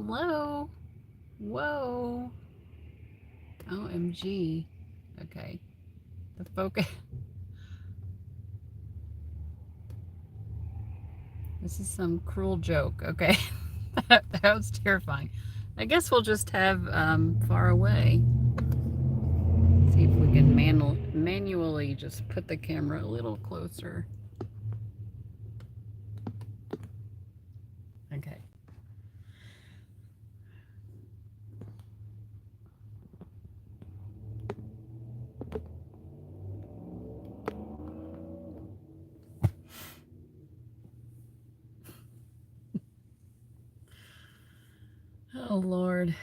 Hello. Whoa. OMG. Okay. The focus. This is some cruel joke. Okay. that was terrifying. I guess we'll just have far away. See if we can manually just put the camera a little closer. Okay. Oh, Lord.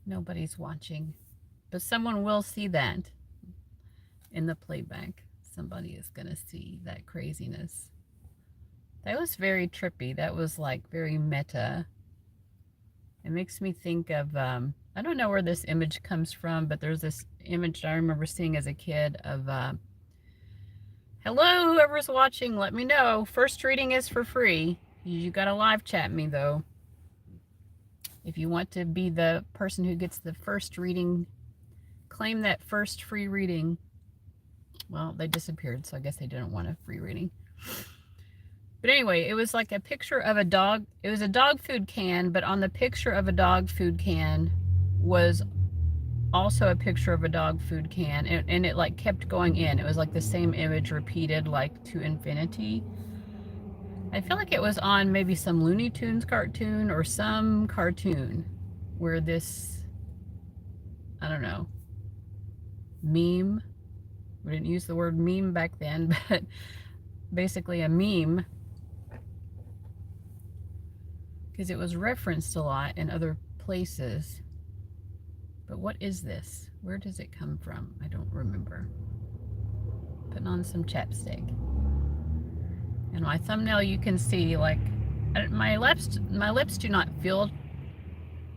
Nobody's watching. But someone will see that in the playback. Somebody is going to see that craziness. That was very trippy. That was like very meta. It makes me think of, I don't know where this image comes from, but there's this image I remember seeing as a kid of, hello, whoever's watching, let me know. First reading is for free. You gotta live chat me though. If you want to be the person who gets the first reading, claim that first free reading. Well, they disappeared, so I guess they didn't want a free reading. But anyway, it was like a picture of a dog. It was a dog food can, but on the picture of a dog food can was also a picture of a dog food can, and it like kept going in. It was like the same image repeated like to infinity. I feel like it was on maybe some Looney Tunes cartoon or some cartoon where this, I don't know, meme. We didn't use the word meme back then, but basically a meme, because it was referenced a lot in other places. But what is this? Where does it come from? I don't remember. Putting on some chapstick. And my thumbnail, you can see like my lips do not feel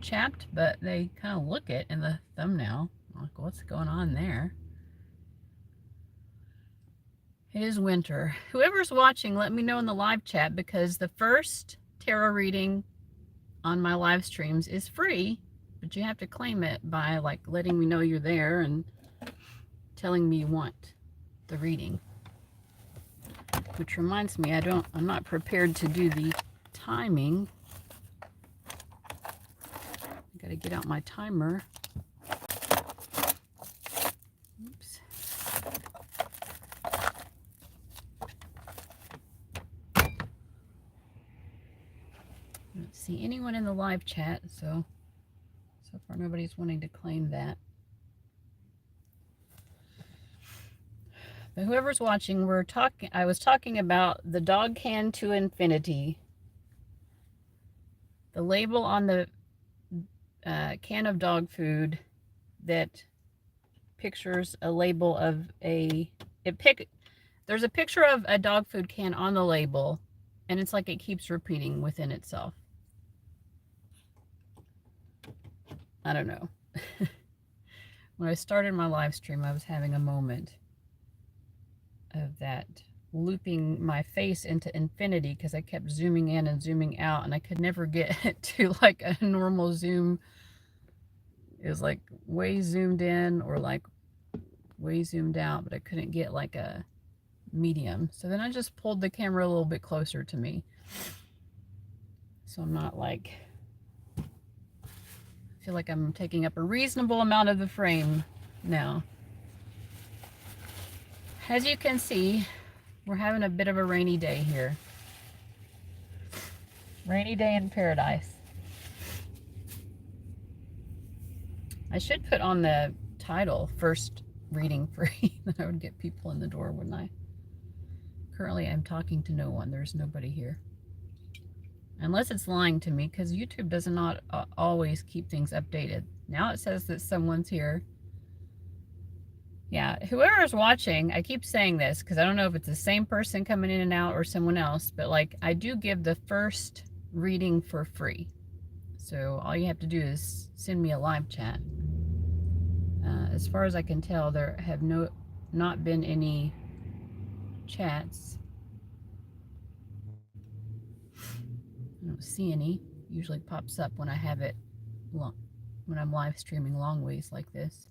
chapped, but they kind of look it in the thumbnail. Like, what's going on there? It is winter. Whoever's watching, let me know in the live chat, because the first tarot reading on my live streams is free, but you have to claim it by like letting me know you're there and telling me you want the reading. Which reminds me, I'm not prepared to do the timing. I gotta get out my timer. Oops. I don't see anyone in the live chat, so far nobody's wanting to claim that. But whoever's watching, I was talking about the dog can to infinity. The label on the can of dog food that pictures a label of there's a picture of a dog food can on the label, and it's like it keeps repeating within itself. I don't know. When I started my live stream, I was having a moment of that, looping my face into infinity, because I kept zooming in and zooming out, and I could never get to like a normal zoom. It was like way zoomed in or like way zoomed out, but I couldn't get like a medium. So then I just pulled the camera a little bit closer to me, so I'm not like, I feel like I'm taking up a reasonable amount of the frame now. As you can see, we're having a bit of a rainy day here. Rainy day in paradise. I should put on the title, first reading free. Then I would get people in the door, wouldn't I? Currently, I'm talking to no one. There's nobody here. Unless it's lying to me, because YouTube does not always keep things updated. Now it says that someone's here. Yeah, whoever is watching, I keep saying this because I don't know if it's the same person coming in and out or someone else, but like, I do give the first reading for free. So all you have to do is send me a live chat. As far as I can tell, there have not been any chats. I don't see any. Usually pops up when I have it when I'm live streaming long ways like this.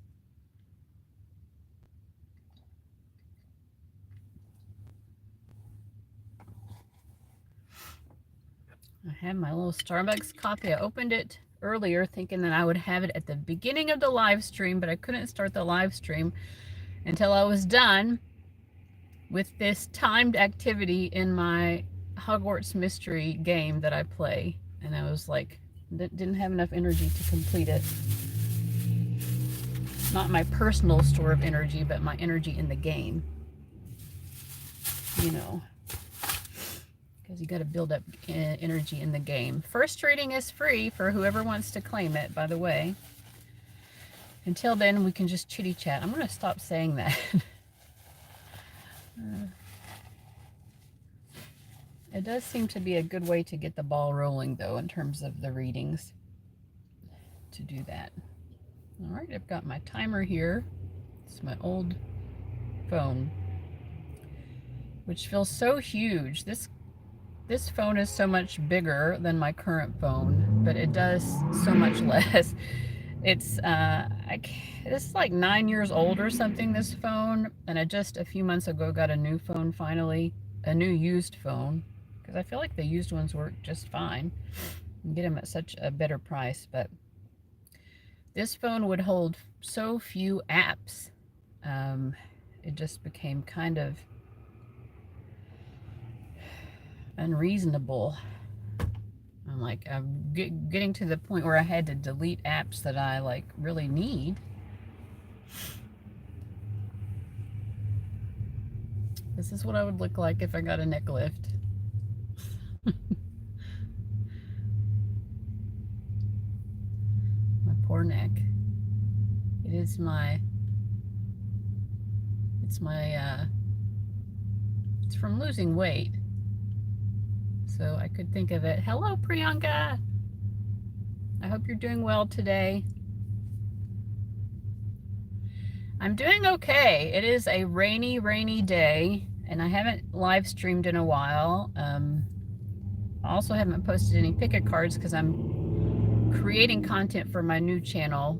I have my little Starbucks coffee. I opened it earlier thinking that I would have it at the beginning of the live stream, but I couldn't start the live stream until I was done with this timed activity in my Hogwarts mystery game that I play. And I was like, didn't have enough energy to complete it. Not my personal store of energy, but my energy in the game. You know, because you got to build up energy in the game. First reading is free for whoever wants to claim it, by the way. Until then, we can just chitty chat. I'm going to stop saying that. It does seem to be a good way to get the ball rolling, though, in terms of the readings, to do that. All right, I've got my timer here. It's my old phone, which feels so huge. This phone is so much bigger than my current phone, but it does so much less. It's it's like 9 years old or something, this phone, and I just a few months ago got a new phone finally, a new used phone, because I feel like the used ones work just fine. You can get them at such a better price, but this phone would hold so few apps. It just became kind of unreasonable. I'm like, I'm getting to the point where I had to delete apps that I like really need. This is what I would look like if I got a neck lift. My poor neck. It's from losing weight. So I could think of it. Hello, Priyanka. I hope you're doing well today. I'm doing okay. It is a rainy, rainy day, and I haven't live streamed in a while. I also haven't posted any picket cards because I'm creating content for my new channel,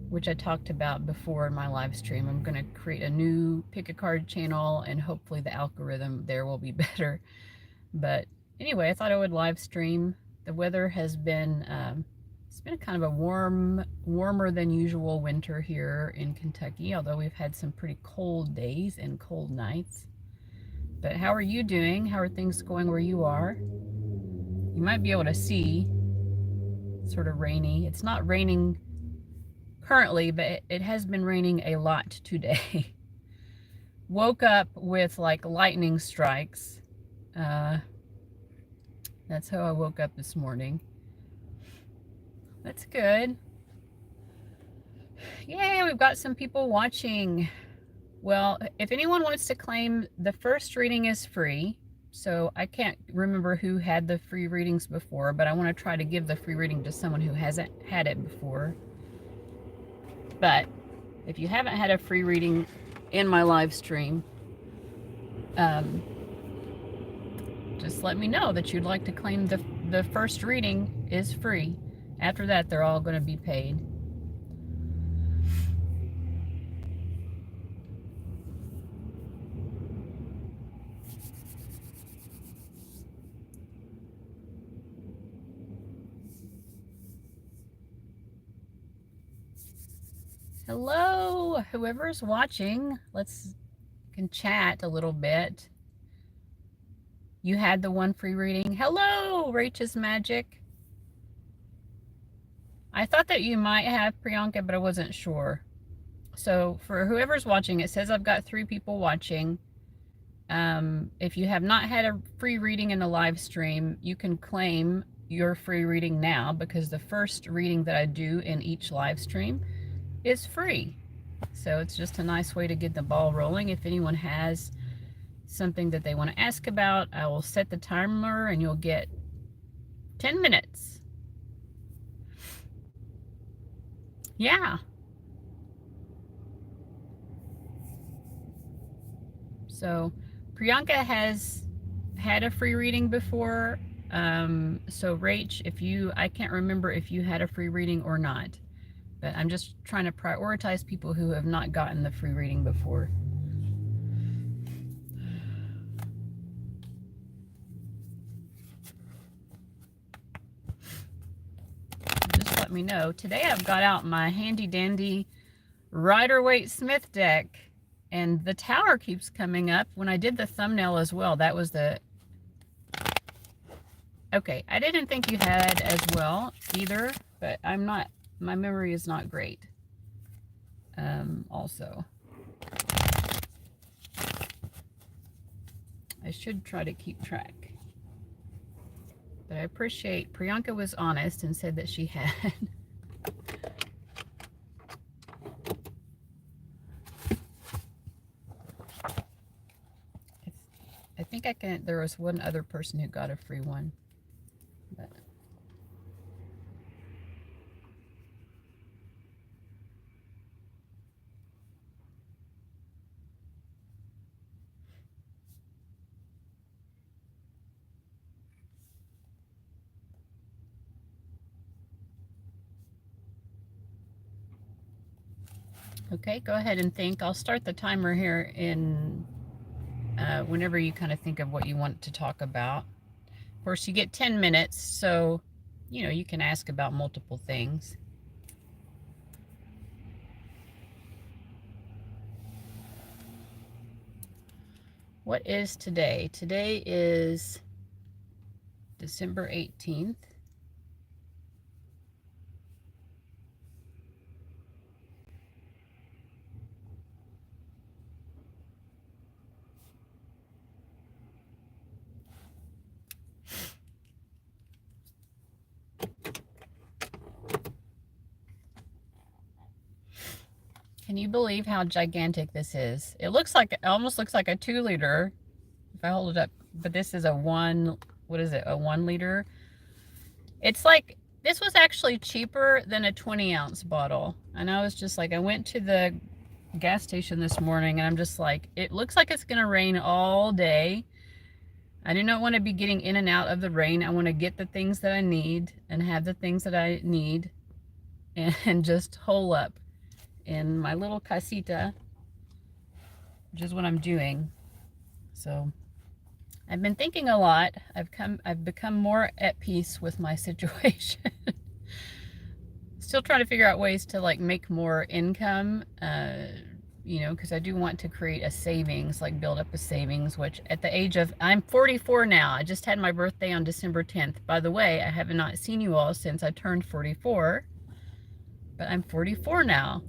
which I talked about before in my live stream. I'm going to create a new picket card channel, and hopefully the algorithm there will be better. But anyway, I thought I would live stream. The weather has been, it's been kind of a warmer than usual winter here in Kentucky, although we've had some pretty cold days and cold nights. But how are you doing? How are things going where you are? You might be able to see, it's sort of rainy. It's not raining currently, but it has been raining a lot today. Woke up with like lightning strikes. That's how I woke up this morning. That's good. Yay, we've got some people watching. Well, if anyone wants to claim, the first reading is free. So I can't remember who had the free readings before, but I want to try to give the free reading to someone who hasn't had it before. But if you haven't had a free reading in my live stream, just let me know that you'd like to claim the first reading is free. After that, they're all going to be paid. Hello, whoever's watching. Can chat a little bit. You had the one free reading. Hello, Rach's Magic. I thought that you might have, Priyanka, but I wasn't sure. So for whoever's watching, it says I've got 3 people watching. If you have not had a free reading in a live stream, you can claim your free reading now, because the first reading that I do in each live stream is free. So it's just a nice way to get the ball rolling. If anyone has something that they want to ask about, I will set the timer and you'll get 10 minutes. Yeah. So Priyanka has had a free reading before. So Rach, I can't remember if you had a free reading or not, but I'm just trying to prioritize people who have not gotten the free reading before. Just let me know. Today I've got out my handy dandy Rider-Waite-Smith deck, and the tower keeps coming up. When I did the thumbnail as well, that was the... Okay, I didn't think you had as well either, but my memory is not great. Also, I should try to keep track. But I appreciate Priyanka was honest and said that she had. I think there was one other person who got a free one. But okay, go ahead and think. I'll start the timer here in whenever you kind of think of what you want to talk about. Of course, you get 10 minutes, so you can ask about multiple things. What is today? Today is December 18th. Can you believe how gigantic this is? It almost looks like a 2-liter if I hold it up, but this is a 1 liter. It's like, this was actually cheaper than a 20-ounce bottle. And I was just like, I went to the gas station this morning and I'm just like, it looks like it's gonna rain all day. I do not want to be getting in and out of the rain. I want to get the things that I need and have the things that I need and just hole up in my little casita, which is what I'm doing. So I've been thinking a lot. I've become more at peace with my situation. Still trying to figure out ways to like make more income, because I do want to create a savings, like build up a savings, which at the age of, I'm 44 now. I just had my birthday on December 10th. By the way, I have not seen you all since I turned 44, but I'm 44 now.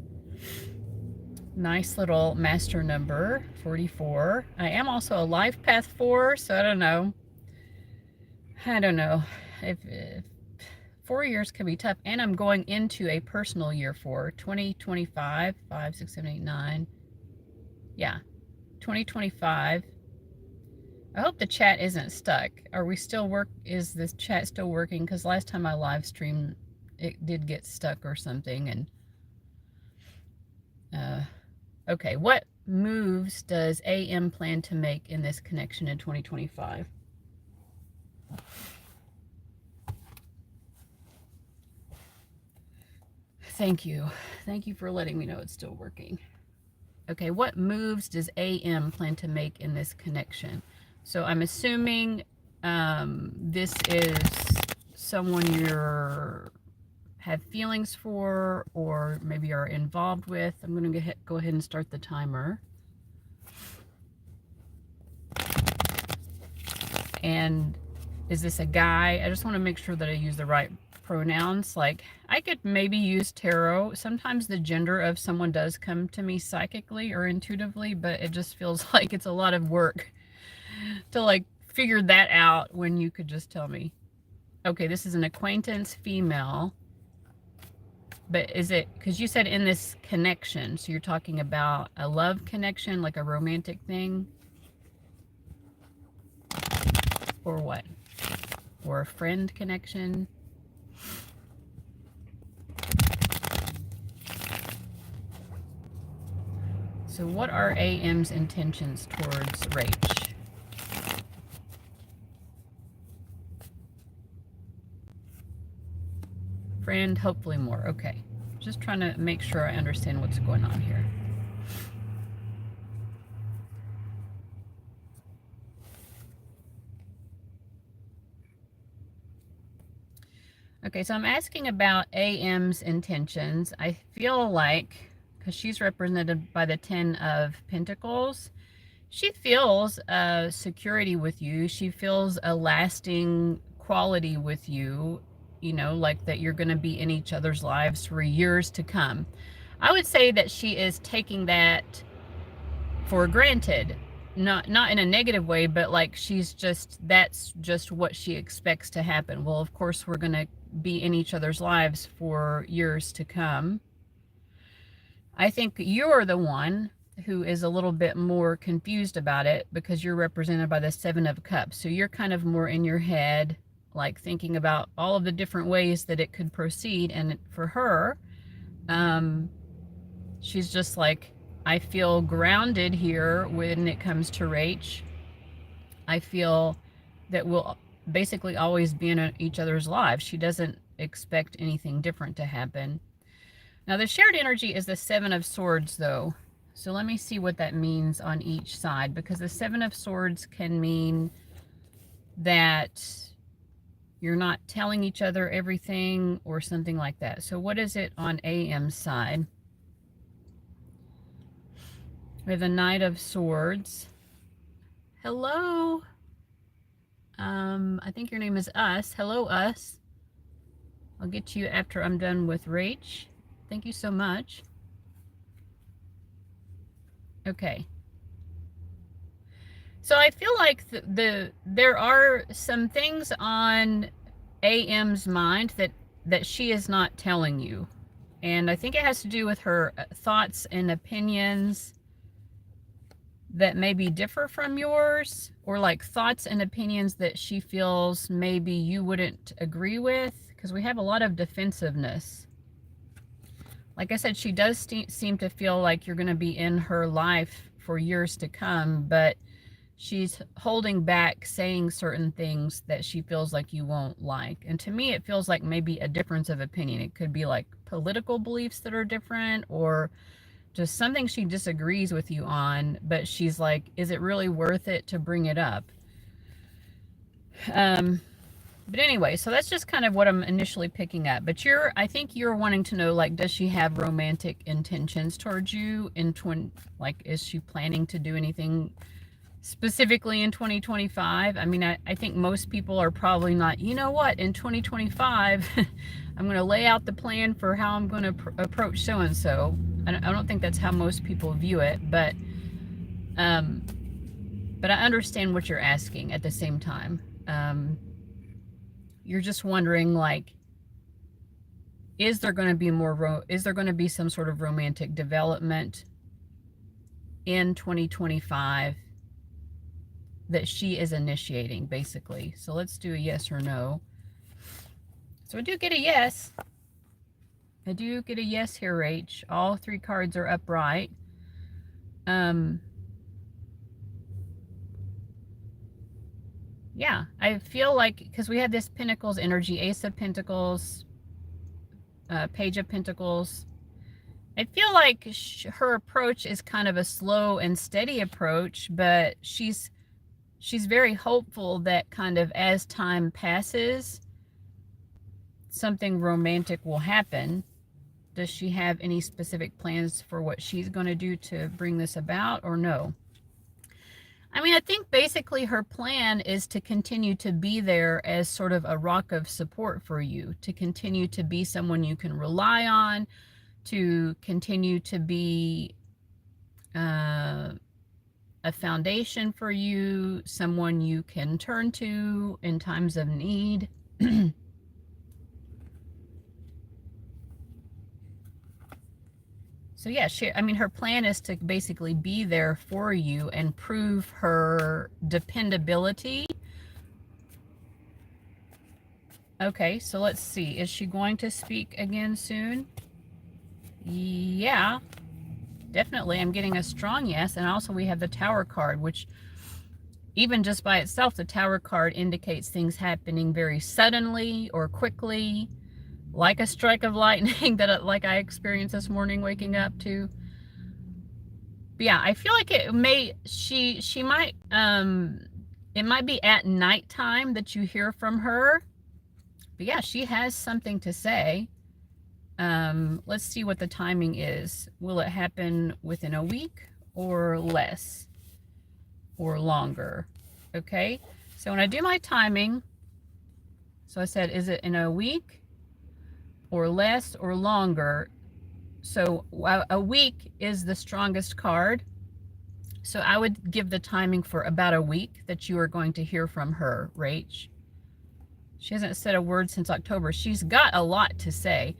Nice little master number, 44. I am also a life path 4, so I don't know. If 4 years can be tough, and I'm going into a personal year 4, 2025, 5, 6, 7, 8, 9. Yeah, 2025. I hope the chat isn't stuck. Is this chat still working? Because last time I live streamed, it did get stuck or something. And okay, what moves does AM plan to make in this connection in 2025? Thank you. Thank you for letting me know it's still working. Okay, what moves does AM plan to make in this connection? So I'm assuming this is someone you're have feelings for, or maybe are involved with. I'm going to go ahead and start the timer. And is this a guy? I just want to make sure that I use the right pronouns. Like, I could maybe use tarot. Sometimes the gender of someone does come to me psychically or intuitively, but it just feels like it's a lot of work to like figure that out when you could just tell me. Okay, this is an acquaintance, female. But is it, because you said in this connection, so you're talking about a love connection, like a romantic thing? Or what? Or a friend connection? So what are AM's intentions towards Rach? friend, hopefully more. Okay. Just trying to make sure I understand what's going on here. Okay, so I'm asking about AM's intentions. I feel like, because she's represented by the 10 of Pentacles, she feels a security with you. She feels a lasting quality with you, you know, like that you're going to be in each other's lives for years to come. I would say that she is taking that for granted, not in a negative way, but like that's just what she expects to happen. Well, of course, we're going to be in each other's lives for years to come. I think you're the one who is a little bit more confused about it because you're represented by the 7 of Cups. So you're kind of more in your head, like thinking about all of the different ways that it could proceed. And for her, she's just like, I feel grounded here when it comes to Rach. I feel that we'll basically always be in each other's lives. She doesn't expect anything different to happen. Now, the shared energy is the 7 of Swords, though. So let me see what that means on each side, because the 7 of Swords can mean that you're not telling each other everything or something like that. So what is it on AM's side? We have the Knight of Swords. Hello. I think your name is Us. Hello, Us. I'll get to you after I'm done with Rach. Thank you so much. Okay. So I feel like there are some things on AM's mind that she is not telling you. And I think it has to do with her thoughts and opinions that maybe differ from yours, or like thoughts and opinions that she feels maybe you wouldn't agree with, because we have a lot of defensiveness. Like I said, she does seem to feel like you're going to be in her life for years to come, but she's holding back saying certain things that she feels like you won't like. And to me, it feels like maybe a difference of opinion. It could be like political beliefs that are different, or just something she disagrees with you on, but she's like, is it really worth it to bring it up? But anyway, so that's just kind of what I'm initially picking up. But I think you're wanting to know, like, does she have romantic intentions towards you in like, is she planning to do anything specifically in 2025? I mean, I think most people are probably not, you know what, in 2025, I'm going to lay out the plan for how I'm going to approach so-and-so. I don't think that's how most people view it, but I understand what you're asking at the same time. You're just wondering, like, is there going to be is there going to be some sort of romantic development in 2025 that she is initiating, basically? So let's do a yes or no. So I do get a yes. I do get a yes here, Rach. All 3 cards are upright. Yeah, I feel like, because we have this Pentacles energy, Ace of Pentacles, Page of Pentacles. I feel like her approach is kind of a slow and steady approach, but she's very hopeful that kind of as time passes, something romantic will happen. Does she have any specific plans for what she's going to do to bring this about, or no? I mean, I think basically her plan is to continue to be there as sort of a rock of support for you, to continue to be someone you can rely on, to continue to be a foundation for you, someone you can turn to in times of need. So yeah, I mean, her plan is to basically be there for you and prove her dependability. Okay, so let's see. Is she going to speak again soon? Yeah, definitely. I'm getting a strong yes. And also we have the Tower card, which even just by itself, the Tower card indicates things happening very suddenly or quickly. like a strike of lightning that like I experienced this morning waking up to. But yeah, I feel like it may, she might, it might be at nighttime that you hear from her. But yeah, she has something to say. Let's see what the timing is. Will it happen within a week or less or longer? Okay, so when I do my timing, so I said, is it in a week or less or longer? So a week is the strongest card. So I would give the timing for about a week that you are going to hear from her, Rach. She hasn't said a word since October. She's got a lot to say.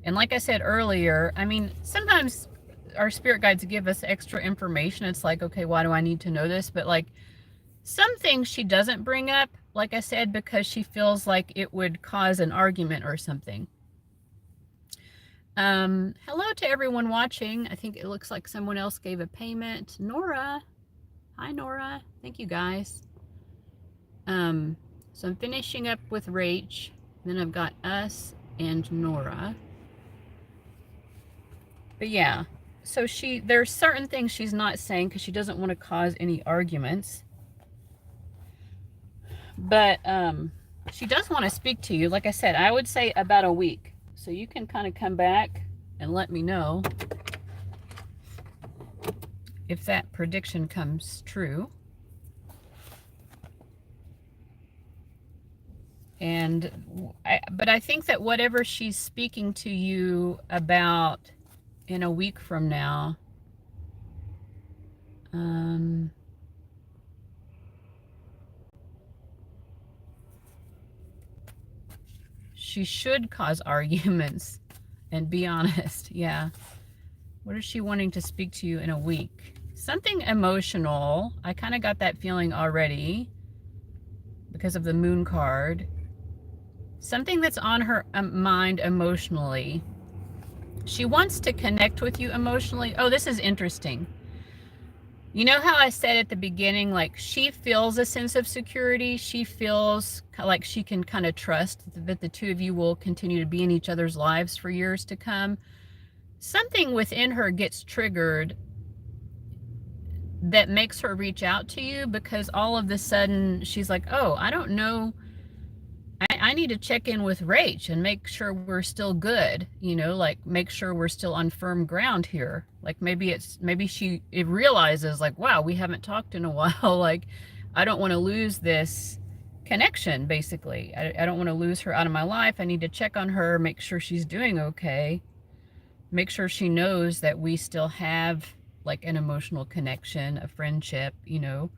And like I said earlier, I mean, sometimes our spirit guides give us extra information. It's like, okay, why do I need to know this? But like some things she doesn't bring up, like I said, because she feels like it would cause an argument or something. Hello to everyone watching. I think it looks like someone else gave a payment. Nora. Hi, Nora. Thank you, guys. So I'm finishing up with Rach. Then I've got us and Nora. But yeah, so there's certain things she's not saying because she doesn't want to cause any arguments. But she does want to speak to you. Like I said, I would say about a week. So you can kind of come back and let me know if that prediction comes true. But I think that whatever she's speaking to you about in a week from now, she should cause arguments, and be honest. Yeah. What is she wanting to speak to you in a week? Something emotional. I kind of got that feeling already because of the moon card. Something that's on her mind emotionally. She wants to connect with you emotionally. Oh, this is interesting. You know how I said at the beginning, like she feels a sense of security. She feels like she can kind of trust that the two of you will continue to be in each other's lives for years to come. Something within her gets triggered that makes her reach out to you because all of a sudden she's like, oh, I don't know. I need to check in with Rach and make sure we're still good, you know, like make sure we're still on firm ground here. Like maybe she realizes like, wow, we haven't talked in a while. Like, I don't want to lose this connection, basically. I don't want to lose her out of my life. I need to check on her, make sure she's doing okay. Make sure she knows that we still have like an emotional connection, a friendship, you know.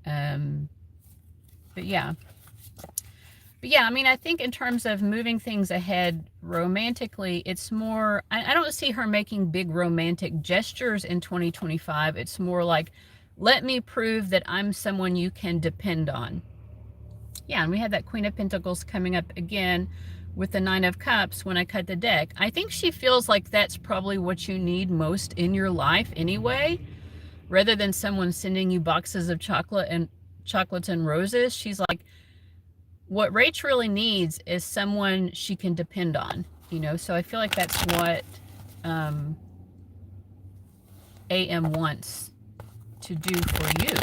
But yeah. But yeah, I mean, I think in terms of moving things ahead romantically, it's more, I don't see her making big romantic gestures in 2025. It's more like, let me prove that I'm someone you can depend on. Yeah, and we had that Queen of Pentacles coming up again with the Nine of Cups when I cut the deck. I think she feels like that's probably what you need most in your life anyway, rather than someone sending you boxes of chocolates and roses. She's like, what Rach really needs is someone she can depend on, you know? So I feel like that's what AM wants to do for you,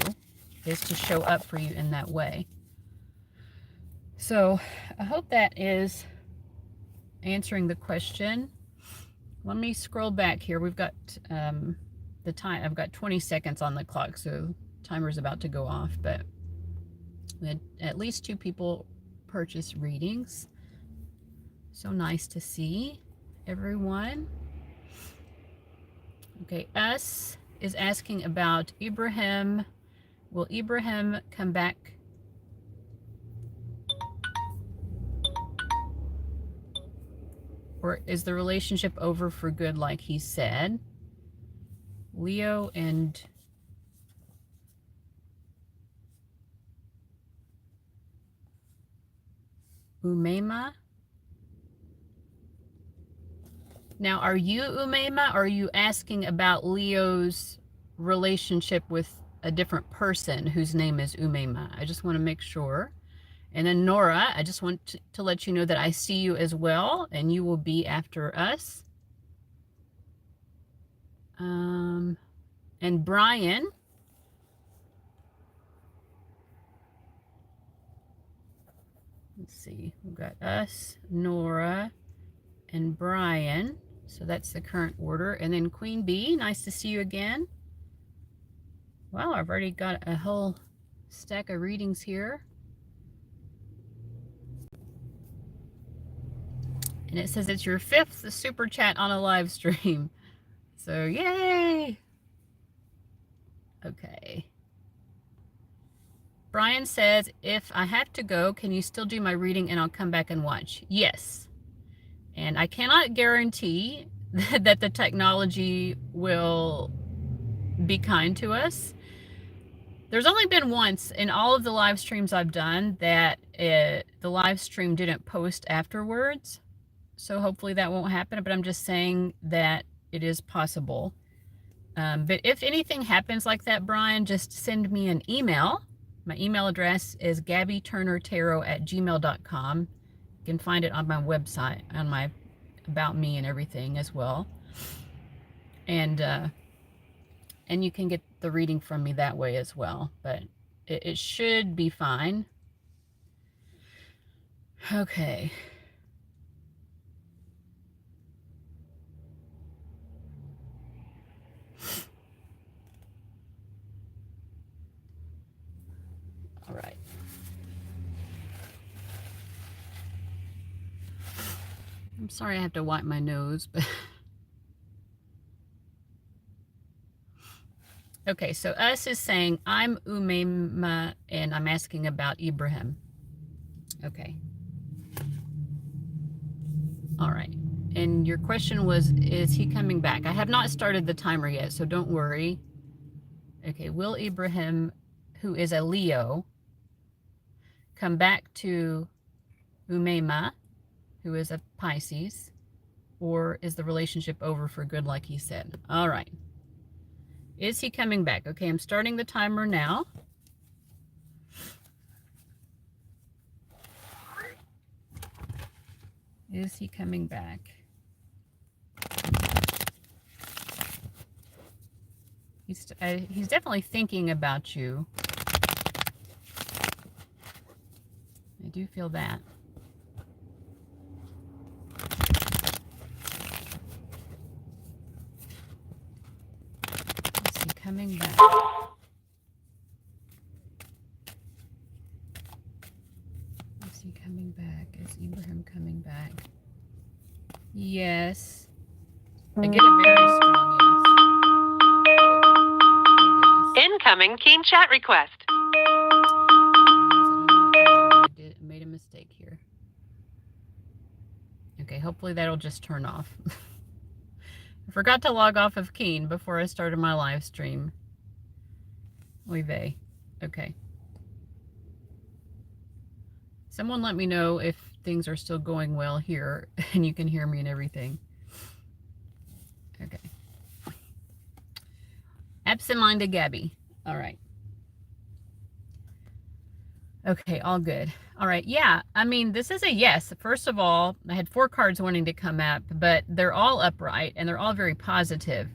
is to show up for you in that way. So I hope that is answering the question. Let me scroll back here. We've got the time. I've got 20 seconds on the clock, so timer's about to go off, but we had at least 2 people purchase readings. So nice to see everyone. Okay, us is asking about Ibrahim. Will Ibrahim come back? Or is the relationship over for good like he said? Leo and Umayma. Now, are you Umayma, or are you asking about Leo's relationship with a different person whose name is Umayma? I just want to make sure. And then Nora, I just want to let you know that I see you as well, and you will be after us. And Brian, let's see, we've got us, Nora, and Brian. So that's the current order. And then Queen Bee, nice to see you again. Wow, I've already got a whole stack of readings here. And it says it's your 5th super chat on a live stream. So yay! Okay. Brian says, if I have to go, can you still do my reading and I'll come back and watch? Yes. And I cannot guarantee that the technology will be kind to us. There's only been once in all of the live streams I've done that the live stream didn't post afterwards. So hopefully that won't happen, but I'm just saying that it is possible. But if anything happens like that, Brian, just send me an email. My email address is gabbyturnertarot@gmail.com. You can find it on my website, on my About Me and everything as well. And you can get the reading from me that way as well. But it should be fine. Okay. All right. I'm sorry I have to wipe my nose, but okay, so us is saying, I'm Umayma, and I'm asking about Ibrahim. Okay. All right. And your question was, is he coming back? I have not started the timer yet, so don't worry. Okay, will Ibrahim, who is a Leo, come back to Umayma, who is a Pisces, or is the relationship over for good like he said? All right. Is he coming back? Okay, I'm starting the timer now. Is he coming back? He's definitely thinking about you. I do feel that. Is he coming back? Is he coming back? Is Ibrahim coming back? Yes. I get a very strong yes. Incoming Keen chat request. I made a mistake here. Okay, hopefully that'll just turn off. I forgot to log off of Keen before I started my live stream. Oy vey. Okay. Someone let me know if things are still going well here and you can hear me and everything. Okay. Absent-minded Gabby. All right. Okay, all good. All right, yeah, I mean, this is a yes. First of all, I had 4 cards wanting to come up, but they're all upright and they're all very positive.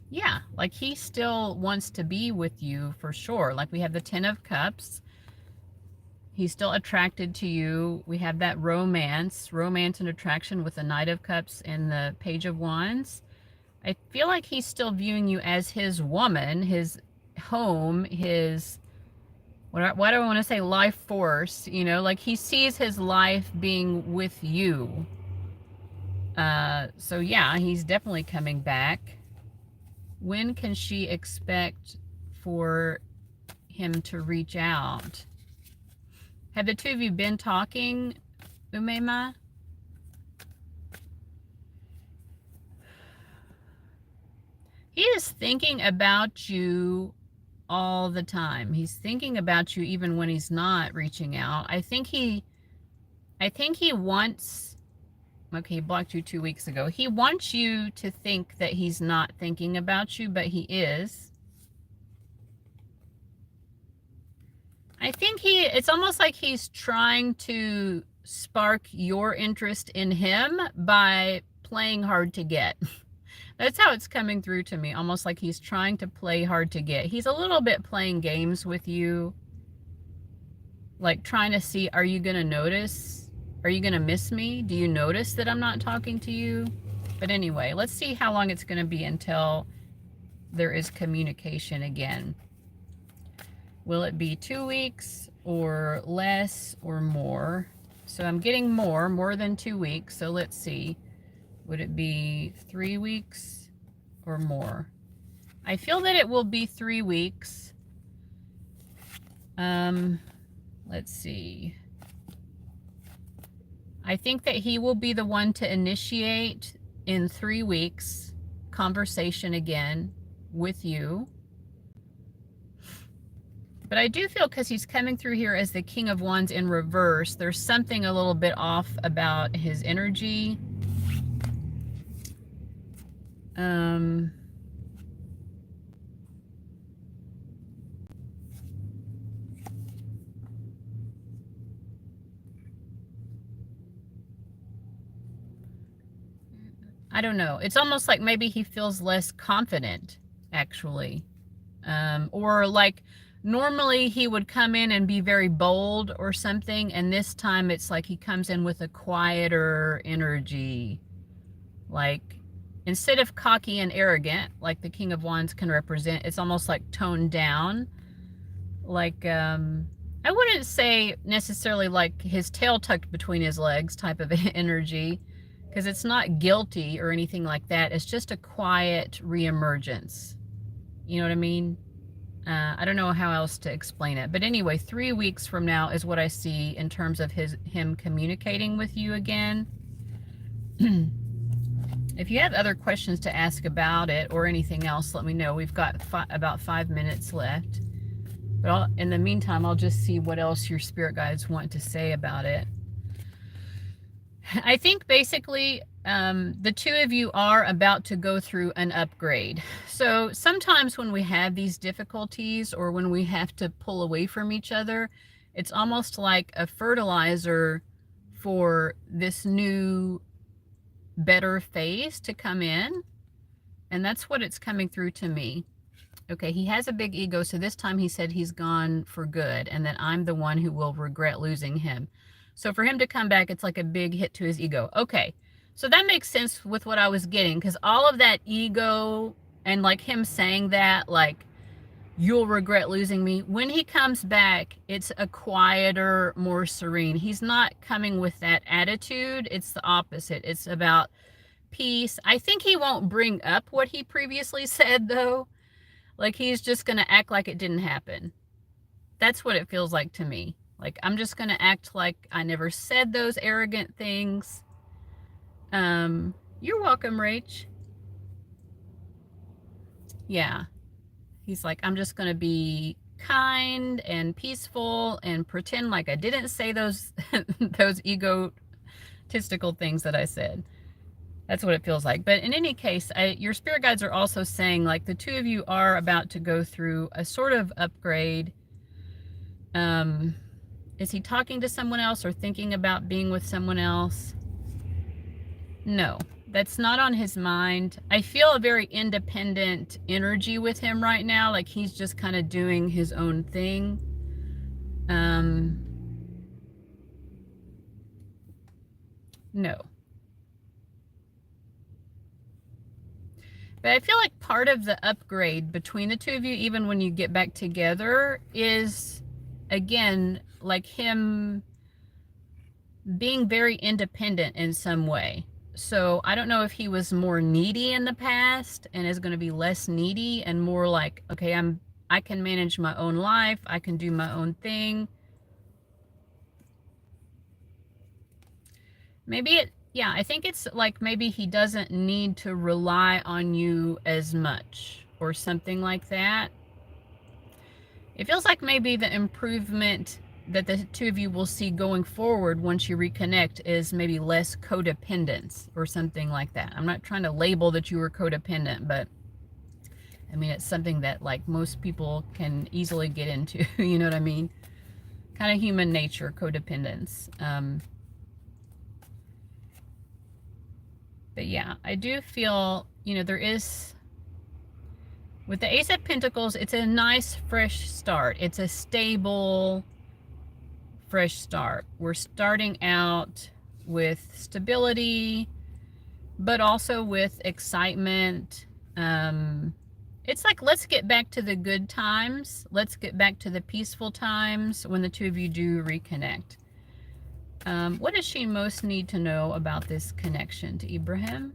Yeah, like he still wants to be with you for sure. Like we have the 10 of Cups. He's still attracted to you. We have that romance and attraction with the Knight of Cups and the Page of Wands. I feel like he's still viewing you as his woman, his home, his, why do I want to say life force? You know, like he sees his life being with you. So yeah, he's definitely coming back. When can she expect for him to reach out? Have the two of you been talking, Umayma? He is thinking about you all the time. He's thinking about you even when he's not reaching out. I think he wants, okay, he blocked you 2 weeks ago. He wants you to think that he's not thinking about you, but he is. I think it's almost like he's trying to spark your interest in him by playing hard to get. That's how it's coming through to me, almost like he's trying to play hard to get. He's a little bit playing games with you, like trying to see, are you going to notice? Are you going to miss me? Do you notice that I'm not talking to you? But anyway, let's see how long it's going to be until there is communication again. Will it be 2 weeks or less or more? So I'm getting more than 2 weeks. So let's see. Would it be 3 weeks or more? I feel that it will be 3 weeks. Let's see. I think that he will be the one to initiate in 3 weeks conversation again with you. But I do feel, because he's coming through here as the King of Wands in reverse, there's something a little bit off about his energy. I don't know. It's almost like maybe he feels less confident, actually. Or like normally he would come in and be very bold or something, and this time it's like he comes in with a quieter energy. Like, instead of cocky and arrogant, like the King of Wands can represent, it's almost like toned down. Like, I wouldn't say necessarily like his tail tucked between his legs type of energy, because it's not guilty or anything like that. It's just a quiet reemergence. You know what I mean? I don't know how else to explain it. But anyway, 3 weeks from now is what I see in terms of him communicating with you again. If you have other questions to ask about it or anything else, let me know. We've got about 5 minutes left. But in the meantime, I'll just see what else your spirit guides want to say about it. I think basically the two of you are about to go through an upgrade. So sometimes when we have these difficulties or when we have to pull away from each other, it's almost like a fertilizer for this new, better phase to come in. And that's what it's coming through to me. Okay, he has a big ego, so this time he said he's gone for good and that I'm the one who will regret losing him. So for him to come back, it's like a big hit to his ego. Okay, so that makes sense with what I was getting, because all of that ego and like him saying that, like, you'll regret losing me. When he comes back, it's a quieter, more serene. He's not coming with that attitude. It's the opposite. It's about peace. I think he won't bring up what he previously said, though. Like, he's just going to act like it didn't happen. That's what it feels like to me. Like, I'm just going to act like I never said those arrogant things. You're welcome, Rach. Yeah. He's like, I'm just going to be kind and peaceful and pretend like I didn't say those those egotistical things that I said. That's what it feels like. But in any case, your spirit guides are also saying, like, the two of you are about to go through a sort of upgrade. Is he talking to someone else or thinking about being with someone else? No, that's not on his mind. I feel a very independent energy with him right now. Like, he's just kind of doing his own thing. No. But I feel like part of the upgrade between the two of you, even when you get back together, is, again, like him being very independent in some way. So I don't know if he was more needy in the past and is going to be less needy and more like, okay, I can manage my own life. I can do my own thing. Maybe yeah, I think it's like maybe he doesn't need to rely on you as much or something like that. It feels like maybe the improvement that the two of you will see going forward once you reconnect is maybe less codependence or something like that. I'm not trying to label that you were codependent, but I mean, it's something that like most people can easily get into, you know what I mean? kind of human nature, codependence. But yeah, I do feel, you know, there is, with the Ace of Pentacles, it's a nice fresh start. It's a stable, fresh start. We're starting out with stability, but also with excitement. It's like, let's get back to the good times. Let's get back to the peaceful times when the two of you do reconnect. What does she most need to know about this connection to Ibrahim?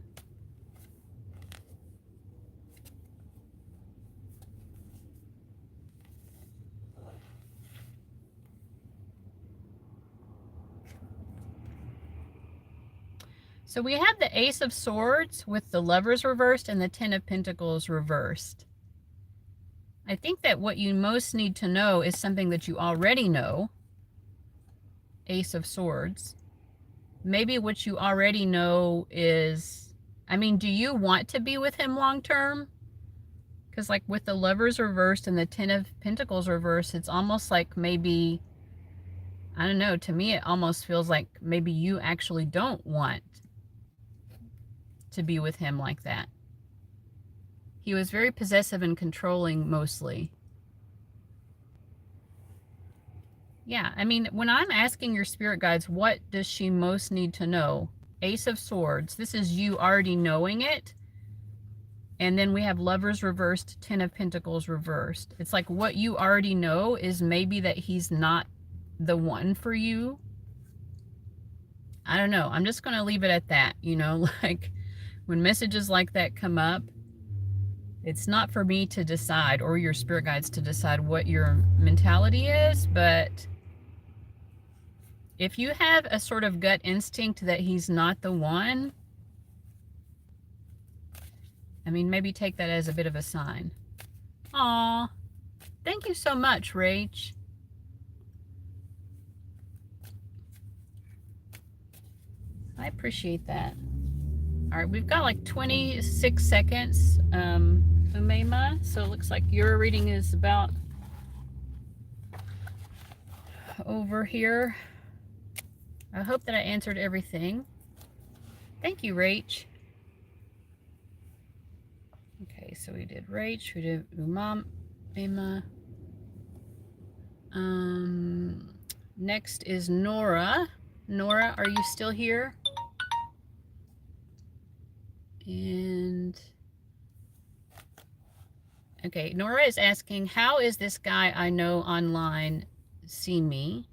So we have the Ace of Swords with the Lovers reversed and the Ten of Pentacles reversed. I think that what you most need to know is something that you already know. Ace of Swords. Maybe what you already know is, I mean, do you want to be with him long term? Because like with the Lovers reversed and the Ten of Pentacles reversed, it's almost like maybe, I don't know, to me it almost feels like maybe you actually don't want to be with him like that. He was very possessive and controlling mostly. Yeah, I mean, when I'm asking your spirit guides, what does she most need to know? Ace of Swords, this is you already knowing it. And then we have Lovers reversed, Ten of Pentacles reversed. It's like what you already know is maybe that he's not the one for you. I don't know. I'm just going to leave it at that. You know, like when messages like that come up, it's not for me to decide or your spirit guides to decide what your mentality is. But if you have a sort of gut instinct that he's not the one, I mean, maybe take that as a bit of a sign. Aw, thank you so much, Rach. I appreciate that. All right, we've got like 26 seconds, Umayma. So it looks like your reading is about over here. I hope that I answered everything. Thank you, Rach. Okay, so we did Rach, we did Umayma. Next is Nora. Nora, are you still here? And okay, Nora is asking, how is this guy I know online see me?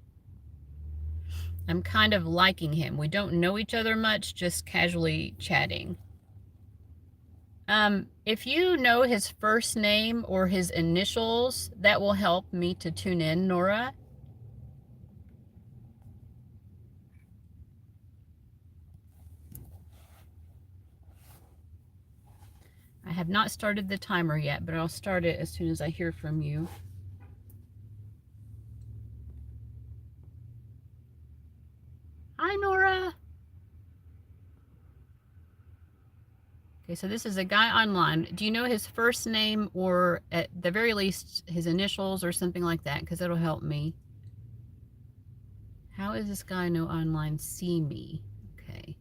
I'm kind of liking him. We don't know each other much, just casually chatting. If you know his first name or his initials, that will help me to tune in, Nora. I have not started the timer yet, but I'll start it as soon as I hear from you. Hi, Nora. Okay, so this is a guy online. Do you know his first name or at the very least his initials or something like that? Because that'll help me. How is this guy know online see me? Okay.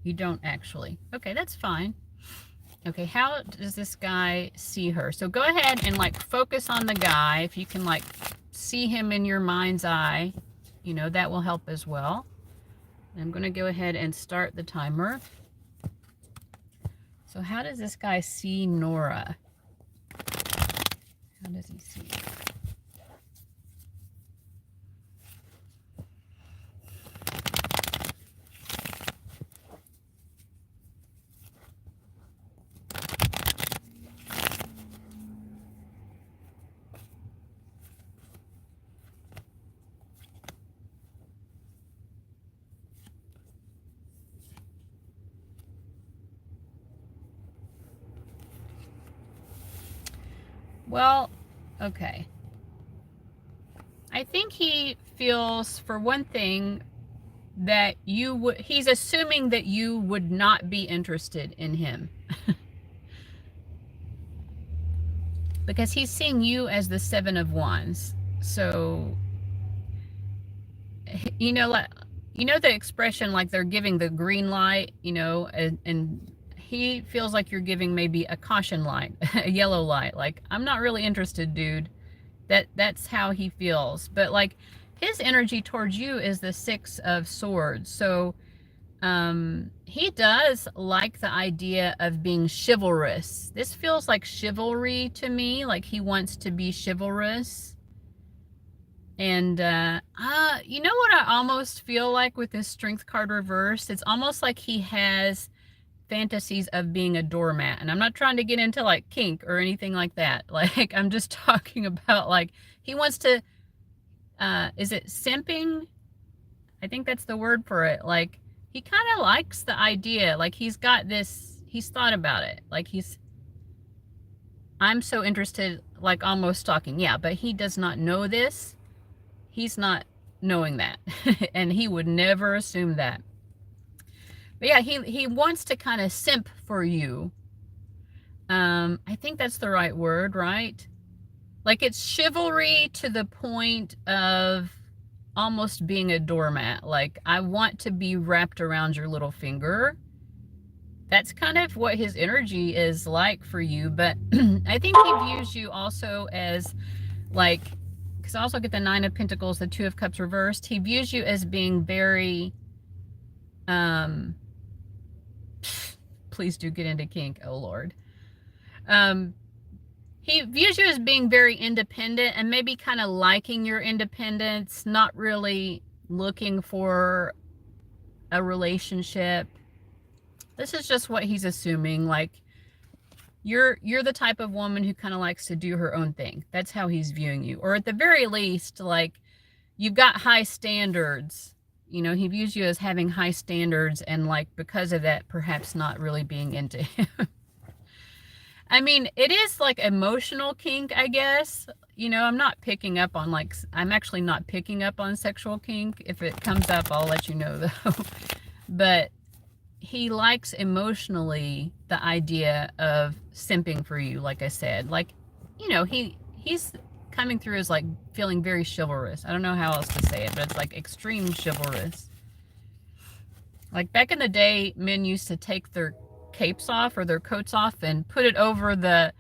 You don't actually. Okay, that's fine. Okay, how does this guy see her? So go ahead and like focus on the guy. If you can like see him in your mind's eye, you know, that will help as well. I'm going to go ahead and start the timer. So how does this guy see Nora? How does he see her? Well, okay. I think he feels, for one thing, that you would, he's assuming that you would not be interested in him. Because he's seeing you as the Seven of Wands. So you know, like, you know the expression, like they're giving the green light, you know, and he feels like you're giving maybe a caution light, a yellow light. Like, I'm not really interested, dude. That's how he feels. But like, his energy towards you is the Six of Swords. So he does like the idea of being chivalrous. This feels like chivalry to me, like he wants to be chivalrous. And you know what I almost feel like with this Strength card reversed? It's almost like he has fantasies of being a doormat. And I'm not trying to get into like kink or anything like that. Like, I'm just talking about, like, he wants to, is it simping? I think that's the word for it. Like, he kind of likes the idea. Like, he's got this, he's thought about it. Like, I'm so interested, like almost stalking. Yeah, but he does not know this. He's not knowing that. And he would never assume that. But yeah, he wants to kind of simp for you. I think that's the right word, right? Like, it's chivalry to the point of almost being a doormat. Like, I want to be wrapped around your little finger. That's kind of what his energy is like for you. But I think he views you also as, like, because I also get the Nine of Pentacles, the Two of Cups reversed. He views you as being very, please do get into kink, oh Lord. He views you as being very independent and maybe kind of liking your independence, not really looking for a relationship. This is just what he's assuming. Like, you're the type of woman who kind of likes to do her own thing. That's how he's viewing you. Or at the very least, like, you've got high standards. You know, he views you as having high standards, and like, because of that, perhaps not really being into him. I mean, it is like emotional kink, I guess. You know, I'm not picking up on, like, I'm actually not picking up on sexual kink. If it comes up, I'll let you know though. But he likes emotionally the idea of simping for you, like I said. Like, you know, he's coming through as like feeling very chivalrous. I don't know how else to say it, but it's like extreme chivalrous. Like, back in the day, men used to take their capes off or their coats off and put it over the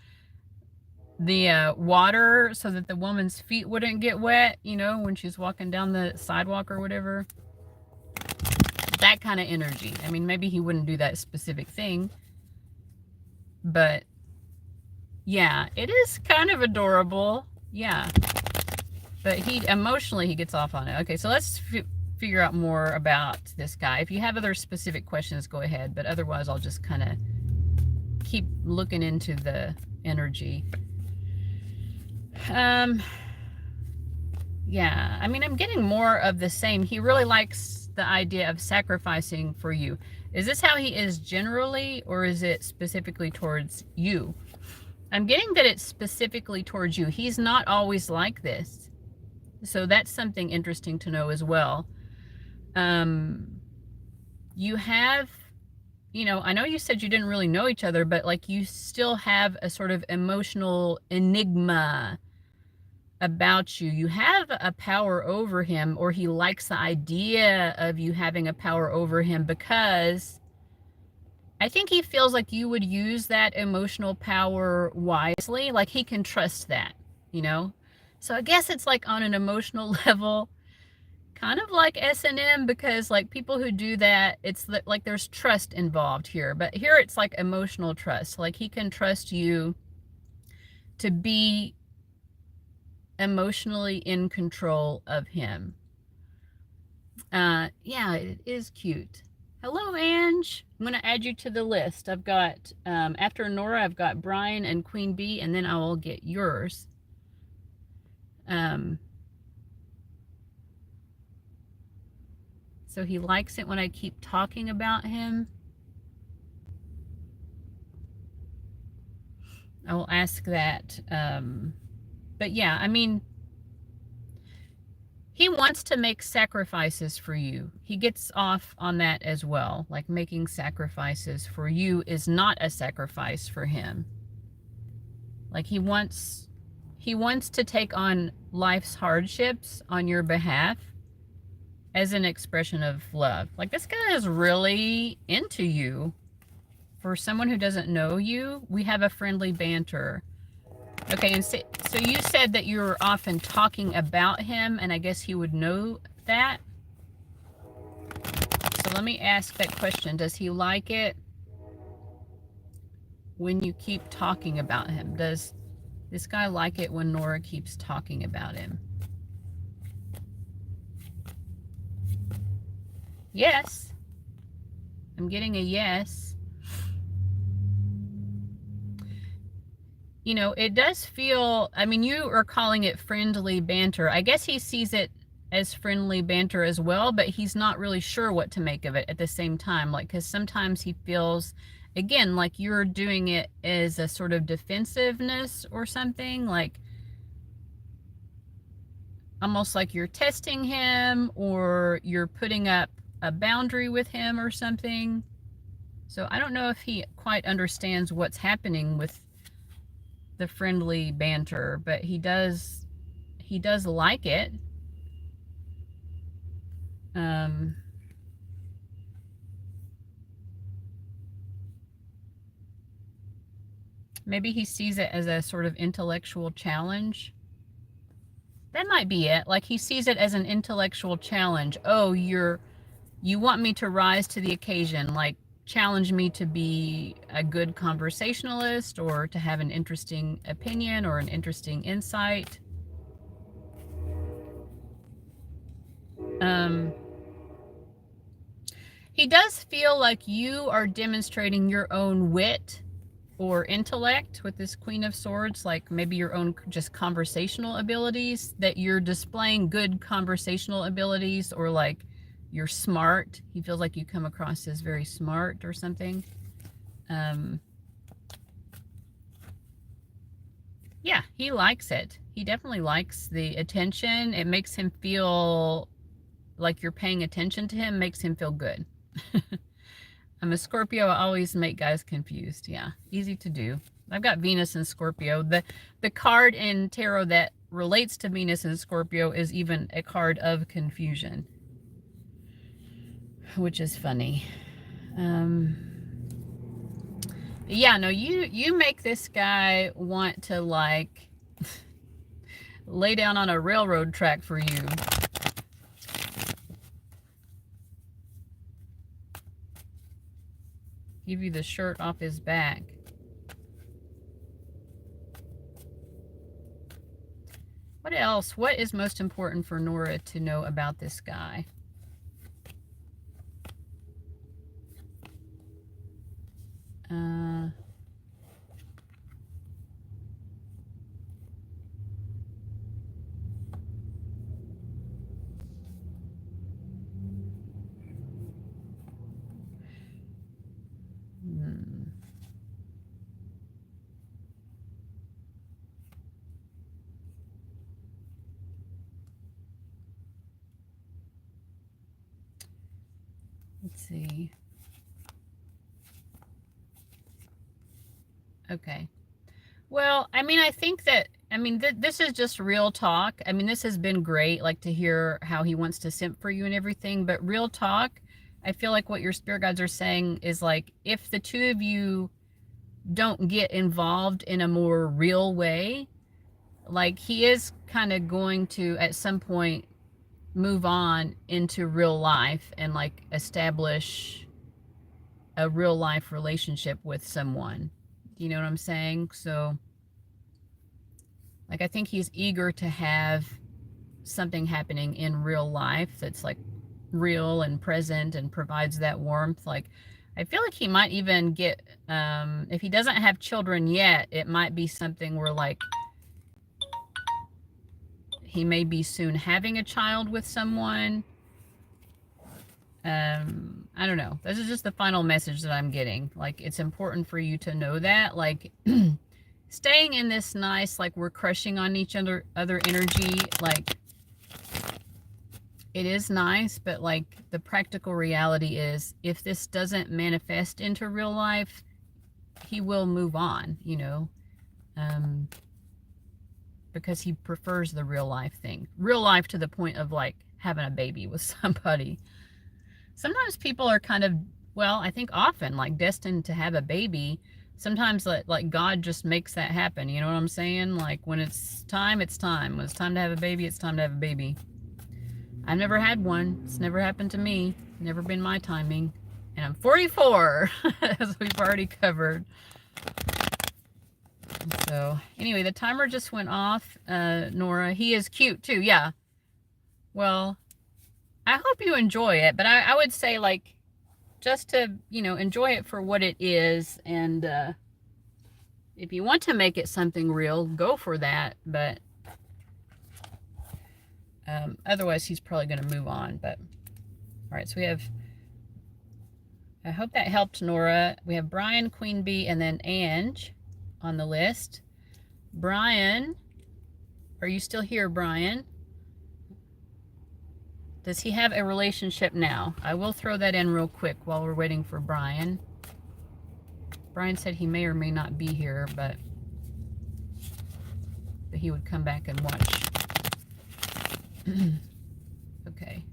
water so that the woman's feet wouldn't get wet, you know, when she's walking down the sidewalk or whatever. That kind of energy. I mean, maybe he wouldn't do that specific thing, but yeah, it is kind of adorable. Yeah, but he emotionally, he gets off on it. Okay, so let's figure out more about this guy. If you have other specific questions, go ahead, but otherwise I'll just kind of keep looking into the energy. Yeah, I mean, I'm getting more of the same. He really likes the idea of sacrificing for you. Is this how he is generally, or is it specifically towards you? I'm getting that it's specifically towards you. He's not always like this. So that's something interesting to know as well. You have, you know, I know you said you didn't really know each other, but like, you still have a sort of emotional enigma about you. You have a power over him, or he likes the idea of you having a power over him, because I think he feels like you would use that emotional power wisely. Like, he can trust that, you know? So I guess it's like on an emotional level, kind of like S&M, because like people who do that, it's like there's trust involved here. But here it's like emotional trust. Like, he can trust you to be emotionally in control of him. Yeah, it is cute. Hello, Ange. I'm going to add you to the list. I've got, after Nora, I've got Brian and Queen Bee, and then I will get yours. So he likes it when I keep talking about him. I will ask that. But yeah, I mean, he wants to make sacrifices for you. He gets off on that as well. Like, making sacrifices for you is not a sacrifice for him. Like, he wants to take on life's hardships on your behalf. as an expression of love. Like, this guy is really into you. For someone who doesn't know you, we have a friendly banter. Okay, and so you said that you're often talking about him, and I guess he would know that. So let me ask that question. Does he like it when you keep talking about him? Does this guy like it when Nora keeps talking about him? Yes. I'm getting a yes. You know, it does feel, I mean, you are calling it friendly banter. I guess he sees it as friendly banter as well, but he's not really sure what to make of it at the same time. Like, because sometimes he feels, again, like you're doing it as a sort of defensiveness or something, like almost like you're testing him or you're putting up a boundary with him or something. So I don't know if he quite understands what's happening with the friendly banter, but he does like it. Maybe he sees it as a sort of intellectual challenge. That might be it. Like, he sees it as an intellectual challenge. Oh, you want me to rise to the occasion, like challenge me to be a good conversationalist or to have an interesting opinion or an interesting insight. He does feel like you are demonstrating your own wit or intellect with this Queen of Swords, like maybe your own just conversational abilities, that you're displaying good conversational abilities, or like you're smart. He feels like you come across as very smart or something. Yeah, he likes it. He definitely likes the attention. It makes him feel like you're paying attention to him, makes him feel good. I'm a Scorpio. I always make guys confused. Yeah, easy to do. I've got Venus in Scorpio. The card in tarot that relates to Venus in Scorpio is even a card of confusion, which is funny. Yeah, no, you make this guy want to, like, lay down on a railroad track for you. Give you the shirt off his back. What else? What is most important for Nora to know about this guy? Let's see. Okay. Well, I mean, I think that, I mean, this is just real talk. I mean, this has been great, like, to hear how he wants to simp for you and everything, but real talk, I feel like what your spirit guides are saying is, like, if the two of you don't get involved in a more real way, like, he is kind of going to, at some point, move on into real life and, like, establish a real life relationship with someone. You know what I'm saying? So, like, I think he's eager to have something happening in real life that's, like, real and present and provides that warmth. Like, I feel like he might even get, if he doesn't have children yet, it might be something where, like, he may be soon having a child with someone. I don't know. This is just the final message that I'm getting. Like, it's important for you to know that, like, staying in this nice, like, we're crushing on each other energy, like, it is nice, but, like, the practical reality is, if this doesn't manifest into real life, he will move on, you know, because he prefers the real life thing. Real life to the point of, like, having a baby with somebody. Sometimes people are kind of, well, I think often like destined to have a baby. Sometimes like God just makes that happen. You know what I'm saying? Like when it's time, it's time. When it's time to have a baby, it's time to have a baby. I've never had one. It's never happened to me. Never been my timing. And I'm 44, as we've already covered. So anyway, the timer just went off. Nora, he is cute too. Yeah. Well, I hope you enjoy it, but I would say like just to, you know, enjoy it for what it is. And if you want to make it something real, go for that. But otherwise, he's probably going to move on. But all right, so we have, I hope that helped, Nora. We have Brian, Queen Bee, and then Ange on the list. Brian, are you still here, Brian? Does he have a relationship now? I will throw that in real quick while we're waiting for Brian. Brian said he may or may not be here, but he would come back and watch. Okay.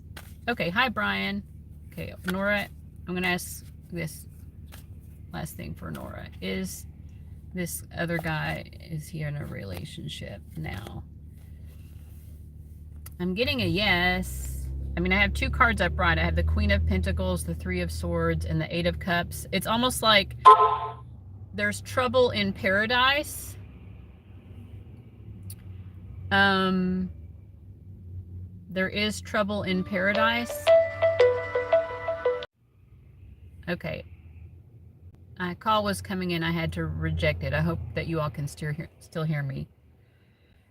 Okay, hi, Brian. Okay, Nora, I'm going to ask this last thing for Nora. Is this other guy, is he in a relationship now? I'm getting a yes. I mean, I have two cards upright. I have the Queen of Pentacles, the Three of Swords, and the Eight of Cups. It's almost like there's trouble in paradise. There is trouble in paradise. Okay. A call was coming in. I had to reject it. I hope that you all can still hear me.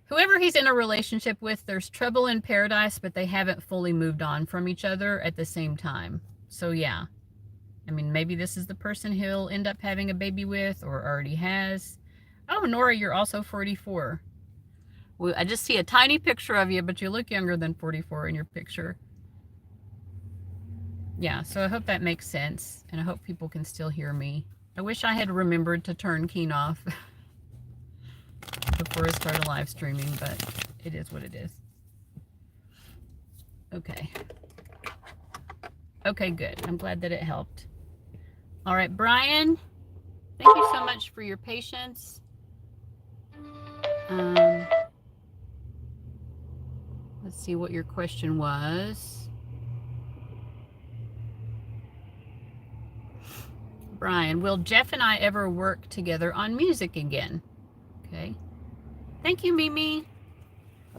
Whoever he's in a relationship with, there's trouble in paradise, but they haven't fully moved on from each other at the same time. So yeah. I mean, maybe this is the person he'll end up having a baby with or already has. Oh, Nora, you're also 44. Well, I just see a tiny picture of you, but you look younger than 44 in your picture. Yeah, so I hope that makes sense, and I hope people can still hear me. I wish I had remembered to turn Keen off before I started live streaming, but it is what it is. Okay. Okay, good. I'm glad that it helped. All right, Brian, thank you so much for your patience. Let's see what your question was. Brian, will Jeff and I ever work together on music again? Okay. Thank you, Mimi.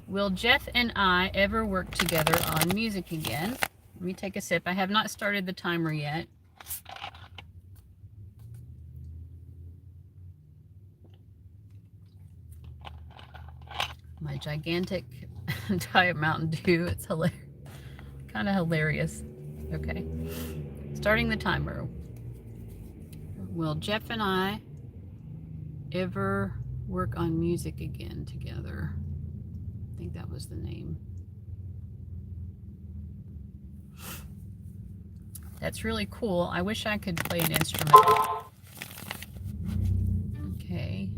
Will Jeff and I ever work together on music again? Let me take a sip. I have not started the timer yet. My gigantic Diet Mountain Dew. It's hilarious. Kind of hilarious. Okay. Starting the timer. Will Jeff and I ever work on music again together? I think that was the name. That's really cool. I wish I could play an instrument. Okay.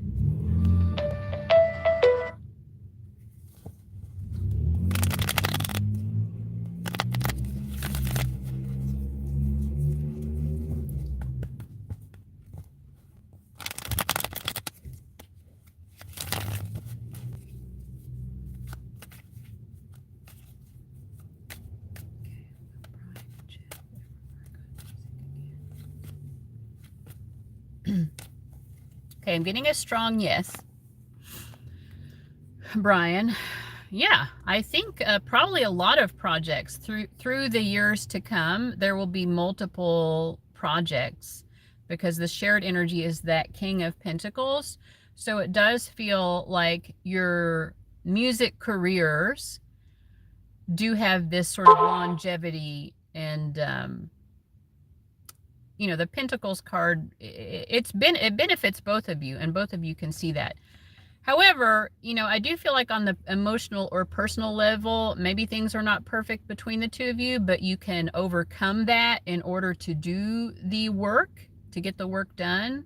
Okay, I'm getting a strong yes. Brian, yeah, I think probably a lot of projects through the years to come. There will be multiple projects because the shared energy is that King of Pentacles. So it does feel like your music careers do have this sort of longevity, and you know, the Pentacles card, it benefits both of you, and both of you can see that. However, you know, I do feel like on the emotional or personal level, maybe things are not perfect between the two of you, but you can overcome that in order to do the work, to get the work done.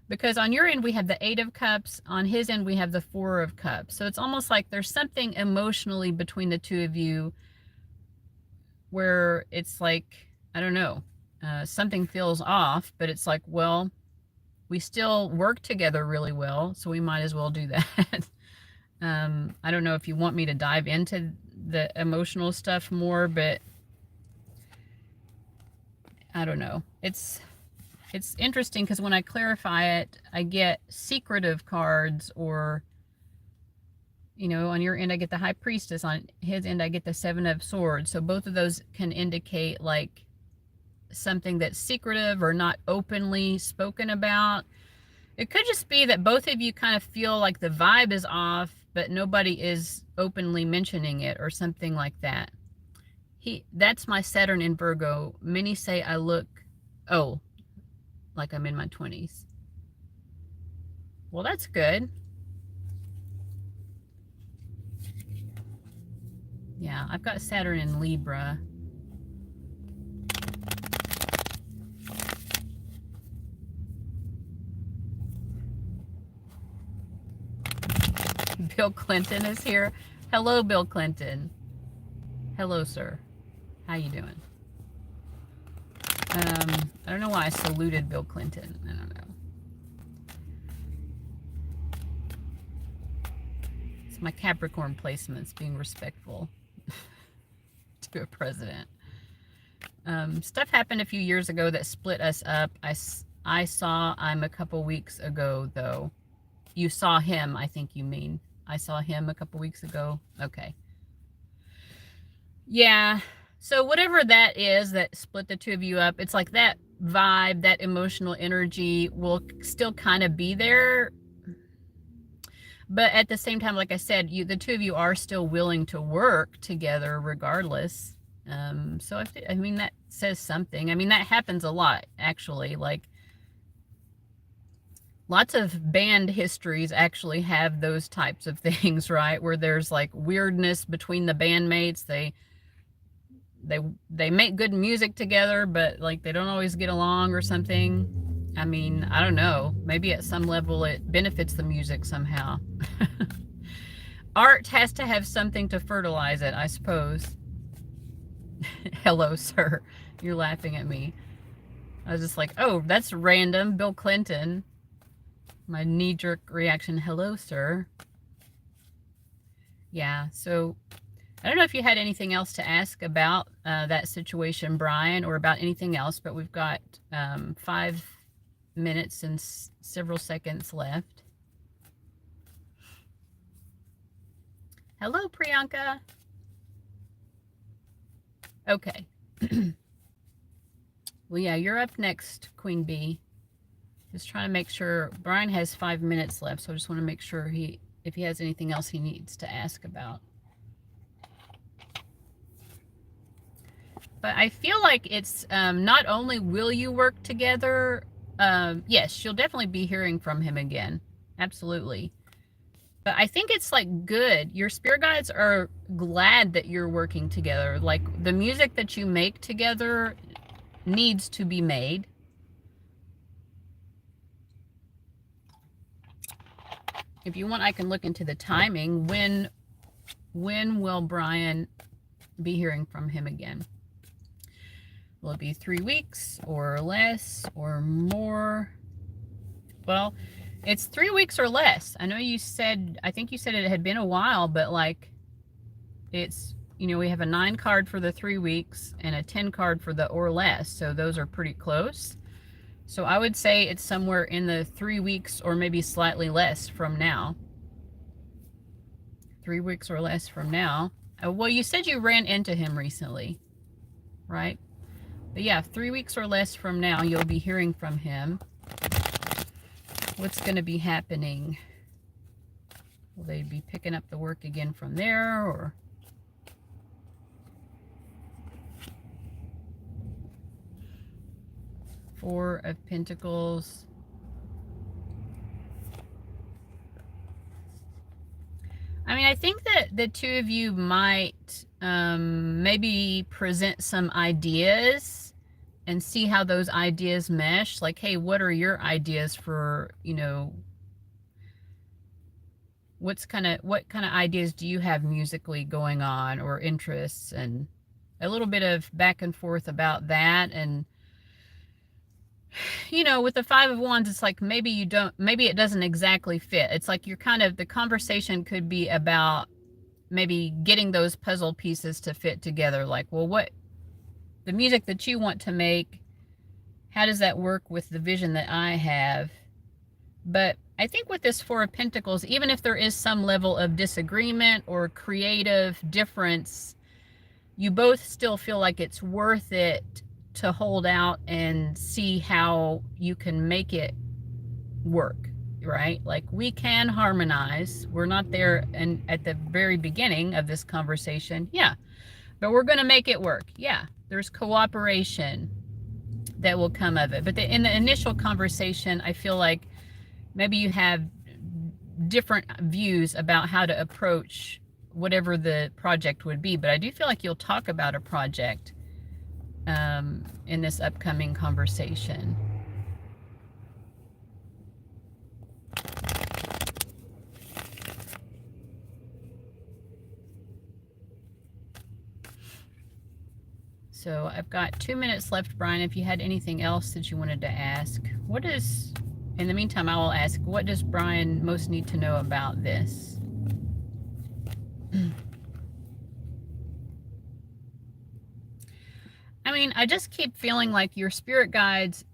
Because on your end, we have the Eight of Cups. On his end, we have the Four of Cups. So it's almost like there's something emotionally between the two of you where it's like, I don't know, something feels off, but it's like, well, we still work together really well, so we might as well do that. I don't know if you want me to dive into the emotional stuff more, but I don't know. It's interesting because when I clarify it, I get secretive cards, or, you know, on your end I get the High Priestess, on his end I get the Seven of Swords. So both of those can indicate like something that's secretive or not openly spoken about. It could just be that both of you kind of feel like the vibe is off, but nobody is openly mentioning it or something like that. That's my Saturn in Virgo. Many say I look, oh, like I'm in my 20s. Well, that's good. Yeah, I've got Saturn in Libra. Bill Clinton is here. Hello, Bill Clinton. Hello, sir. How you doing? I don't know why I saluted Bill Clinton. I don't know. It's my Capricorn placements, being respectful to a president. Stuff happened a few years ago that split us up. I saw him a couple weeks ago, though. You saw him, I think you mean. I saw him a couple weeks ago. Okay. Yeah. So whatever that is that split the two of you up, it's like that vibe, that emotional energy will still kind of be there. But at the same time, like I said, the two of you are still willing to work together regardless. So I mean, that says something. I mean, that happens a lot, actually. Like, lots of band histories actually have those types of things, right? Where there's like weirdness between the bandmates. They make good music together, but like they don't always get along or something. I mean, I don't know. Maybe at some level it benefits the music somehow. Art has to have something to fertilize it, I suppose. Hello, sir. You're laughing at me. I was just like, oh, that's random. Bill Clinton. My knee-jerk reaction, hello, sir. Yeah, so I don't know if you had anything else to ask about that situation, Brian, or about anything else, but we've got 5 minutes and several seconds left. Hello, Priyanka. Okay. Well, yeah, you're up next, Queen Bee. Just trying to make sure. Brian has 5 minutes left, so I just want to make sure if he has anything else he needs to ask about. But I feel like it's not only will you work together, yes, you'll definitely be hearing from him again. Absolutely. But I think it's like good. Your spirit guides are glad that you're working together. Like, the music that you make together needs to be made. If you want, I can look into the timing. When will Brian be hearing from him again? Will it be 3 weeks or less or more? Well, it's 3 weeks or less. I know you said, I think you said it had been a while, but like, it's, you know, we have a 9 card for the 3 weeks and a 10 card for the or less. So those are pretty close. So I would say it's somewhere in the 3 weeks or maybe slightly less from now. 3 weeks or less from now. Well, you said you ran into him recently, right? But yeah, 3 weeks or less from now, you'll be hearing from him. What's going to be happening? Will they be picking up the work again from there, or? Four of Pentacles. I mean, I think that the two of you might maybe present some ideas and see how those ideas mesh. Like, hey, what are your ideas for, you know, what kind of ideas do you have musically going on, or interests? And a little bit of back and forth about that. And you know, with the Five of Wands, it's like maybe it doesn't exactly fit. It's like you're kind of, the conversation could be about maybe getting those puzzle pieces to fit together. Like, well, what the music that you want to make, how does that work with the vision that I have? But I think with this Four of Pentacles, even if there is some level of disagreement or creative difference, you both still feel like it's worth it to hold out and see how you can make it work, right? Like, we can harmonize. We're not there and at the very beginning of this conversation, yeah, but we're going to make it work. Yeah, there's cooperation that will come of it. But in the initial conversation, I feel like maybe you have different views about how to approach whatever the project would be. But I do feel like you'll talk about a project in this upcoming conversation. So I've got 2 minutes left, Brian, if you had anything else that you wanted to ask. In the meantime, I will ask, what does Brian most need to know about this? I mean, I just keep feeling like your spirit guides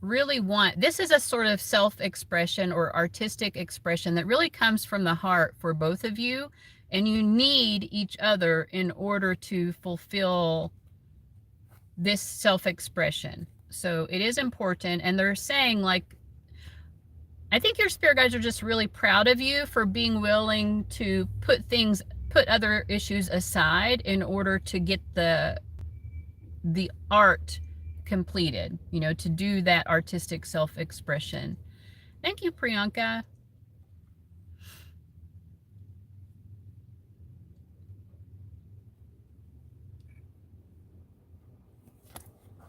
really want, this is a sort of self-expression or artistic expression that really comes from the heart for both of you, and you need each other in order to fulfill this self-expression. So it is important, and they're saying, like, I think your spirit guides are just really proud of you for being willing to put other issues aside in order to get the art completed, you know, to do that artistic self-expression. Thank you, Priyanka.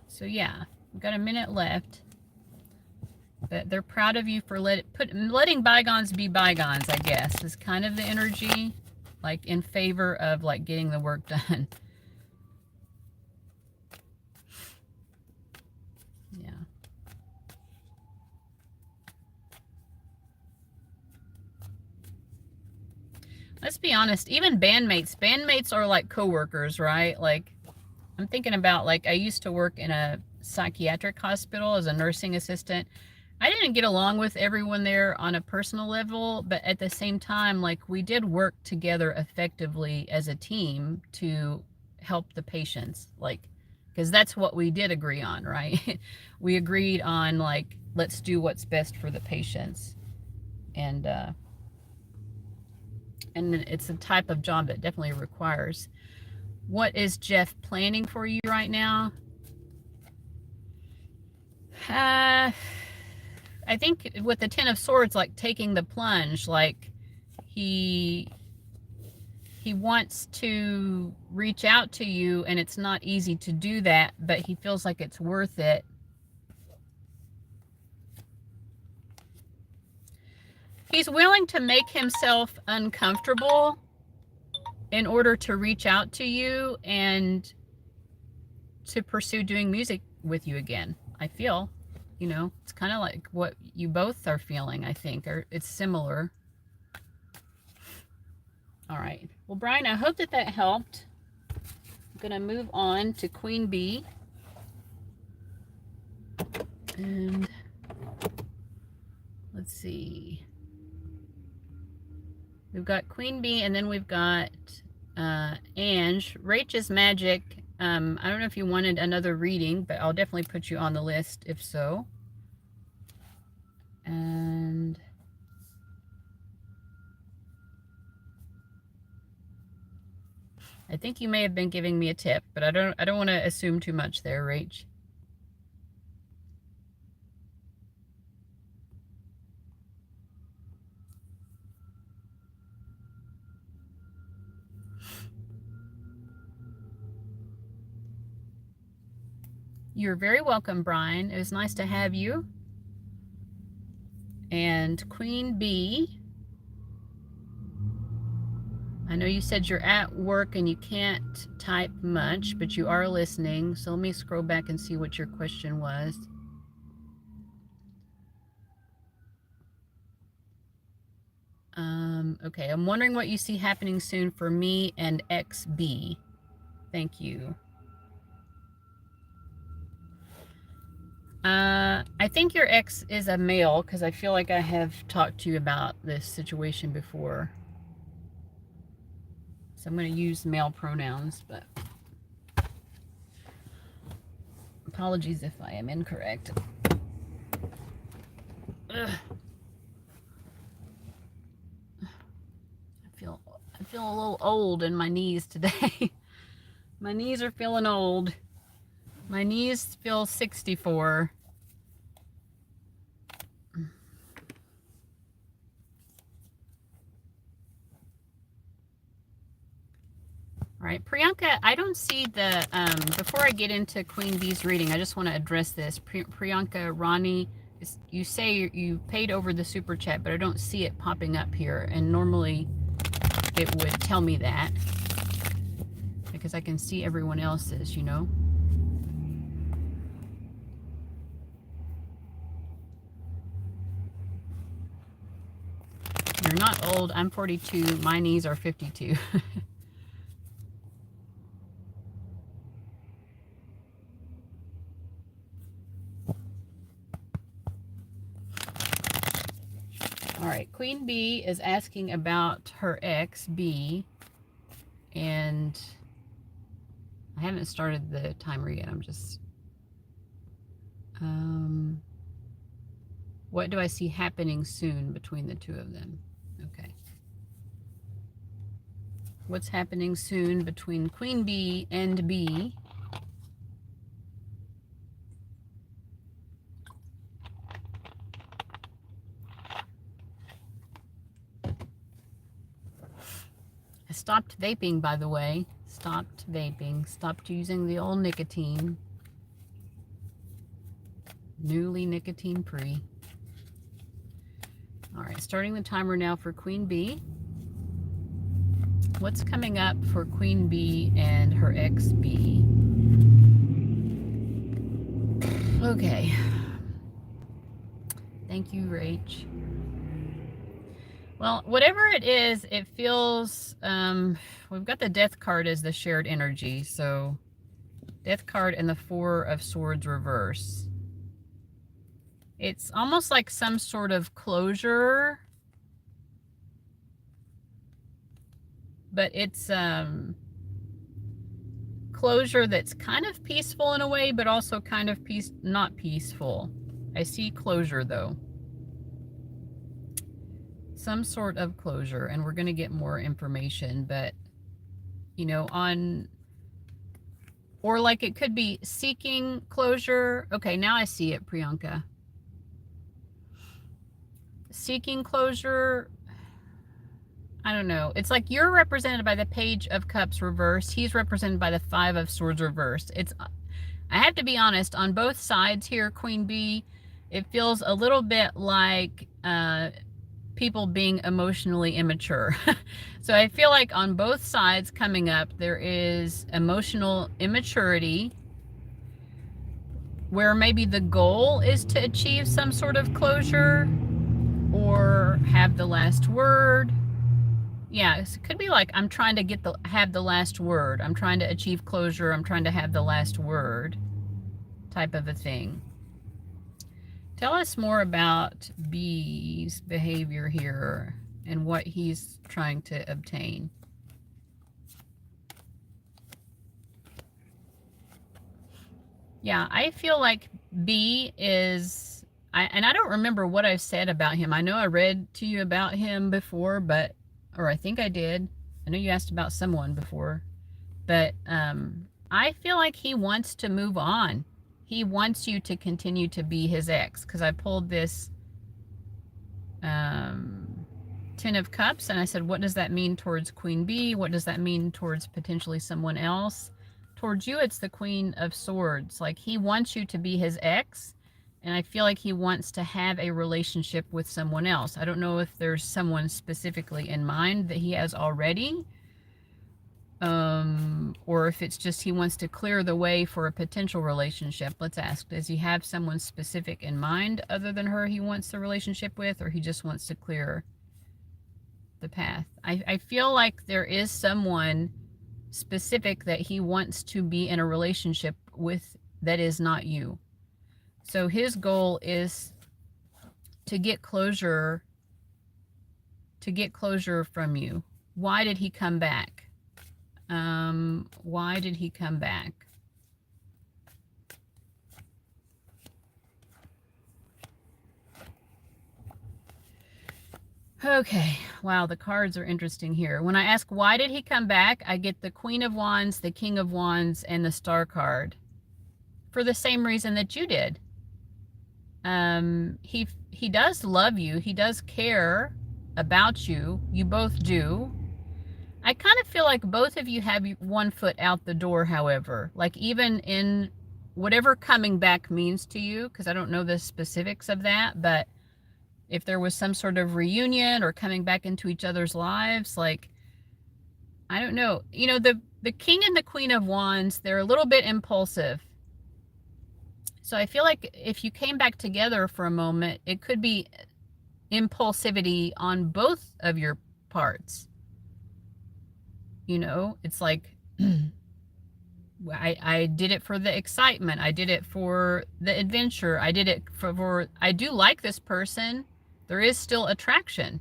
So yeah, we've got a minute left. But they're proud of you for letting bygones be bygones, I guess, is kind of the energy, like in favor of like getting the work done. Yeah. Let's be honest, even bandmates are like coworkers, right? Like, I'm thinking about, like, I used to work in a psychiatric hospital as a nursing assistant. I didn't get along with everyone there on a personal level, but at the same time, like, we did work together effectively as a team to help the patients, like, because that's what we did agree on, right? We agreed on, like, let's do what's best for the patients. And it's a type of job that definitely requires. What is Jeff planning for you right now? I think with the Ten of Swords, like taking the plunge, like he wants to reach out to you, and it's not easy to do that, but he feels like it's worth it. He's willing to make himself uncomfortable in order to reach out to you and to pursue doing music with you again. I feel, you know, it's kind of like what you both are feeling, I think, or it's similar. All right. Well, Brian, I hope that helped. I'm going to move on to Queen Bee. And let's see. We've got Queen Bee, and then we've got Ange. Rach is magic. I don't know if you wanted another reading, but I'll definitely put you on the list if so. And I think you may have been giving me a tip, but I don't want to assume too much there, Rach. You're very welcome, Brian. It was nice to have you. And Queen Bee, I know you said you're at work and you can't type much, but you are listening. So let me scroll back and see what your question was. Okay, I'm wondering what you see happening soon for me and XB. Thank you. I think your ex is a male because I feel like I have talked to you about this situation before. So I'm going to use male pronouns, but apologies if I am incorrect. Ugh. I feel a little old in my knees today. My knees are feeling old. My knees feel 64. All right, Priyanka, I don't see the, before I get into Queen Bee's reading, I just want to address this. Priyanka, Ronnie, you say you paid over the super chat, but I don't see it popping up here. And normally it would tell me that because I can see everyone else's, you know. You're not old. I'm 42. My knees are 52. All right, Queen Bee is asking about her ex, B, and I haven't started the timer yet. I'm just, what do I see happening soon between the two of them? Okay. What's happening soon between Queen Bee and B? I stopped vaping, by the way. Stopped vaping. Stopped using the old nicotine. Newly nicotine-free. All right, starting the timer now for Queen Bee. What's coming up for Queen Bee and her ex-B? Okay. Thank you, Rach. Well, whatever it is, it feels, we've got the Death card as the shared energy. So Death card and the Four of Swords reverse. It's almost like some sort of closure, but it's closure that's kind of peaceful in a way, but also kind of not peaceful. I see closure though. Some sort of closure, and we're going to get more information, but you know, or like it could be seeking closure. Okay, now I see it, Priyanka. Seeking closure, I don't know. It's like you're represented by the Page of Cups reversed. He's represented by the Five of Swords reversed. I have to be honest, on both sides here, Queen Bee, it feels a little bit like people being emotionally immature. So I feel like on both sides coming up, there is emotional immaturity where maybe the goal is to achieve some sort of closure or have the last word. Yeah, it could be like I'm trying to have the last word. I'm trying to achieve closure. I'm trying to have the last word type of a thing. Tell us more about B's behavior here and what he's trying to obtain. Yeah, I feel like B is, and I don't remember what I've said about him. I know I read to you about him before, but, or I think I did. I know you asked about someone before, but I feel like he wants to move on. He wants you to continue to be his ex, because I pulled this Ten of Cups and I said, what does that mean towards Queen Bee? What does that mean towards potentially someone else? Towards you, it's the Queen of Swords. Like he wants you to be his ex, and I feel like he wants to have a relationship with someone else. I don't know if there's someone specifically in mind that he has already, or if it's just he wants to clear the way for a potential relationship. Let's ask, does he have someone specific in mind other than her he wants the relationship with, or he just wants to clear the path? I feel like there is someone specific that he wants to be in a relationship with that is not you. So his goal is to get closure from you. Why did he come back? Why did he come back? Okay, wow, the cards are interesting here. When I ask why did he come back, I get the Queen of Wands, the King of Wands, and the Star card. For the same reason that you did. He does love you. He does care about you. You both do. I kind of feel like both of you have one foot out the door, however. Like even in whatever coming back means to you, because I don't know the specifics of that, but if there was some sort of reunion or coming back into each other's lives, like, I don't know. You know, the King and the Queen of Wands, they're a little bit impulsive. So I feel like if you came back together for a moment, it could be impulsivity on both of your parts. You know, it's like, I did it for the excitement. I did it for the adventure. I did it for I do like this person. There is still attraction.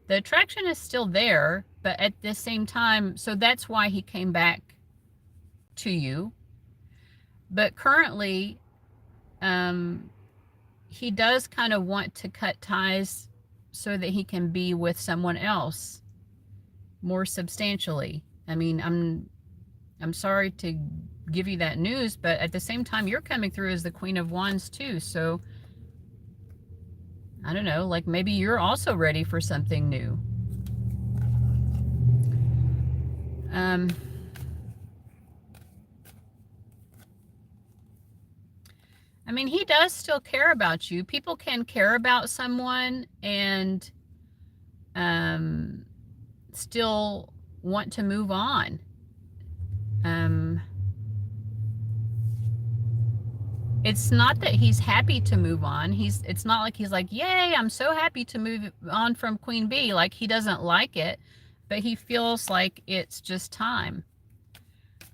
The attraction is still there, but at the same time, so that's why he came back to you. But currently, he does kind of want to cut ties so that he can be with someone else more substantially. I mean, I'm sorry to give you that news, but at the same time, you're coming through as the Queen of Wands too. So I don't know, like maybe you're also ready for something new. I mean, he does still care about you. People can care about someone and still want to move on. It's not that he's happy to move on. It's not like he's like, yay, I'm so happy to move on from Queen Bee. Like, he doesn't like it, but he feels like it's just time.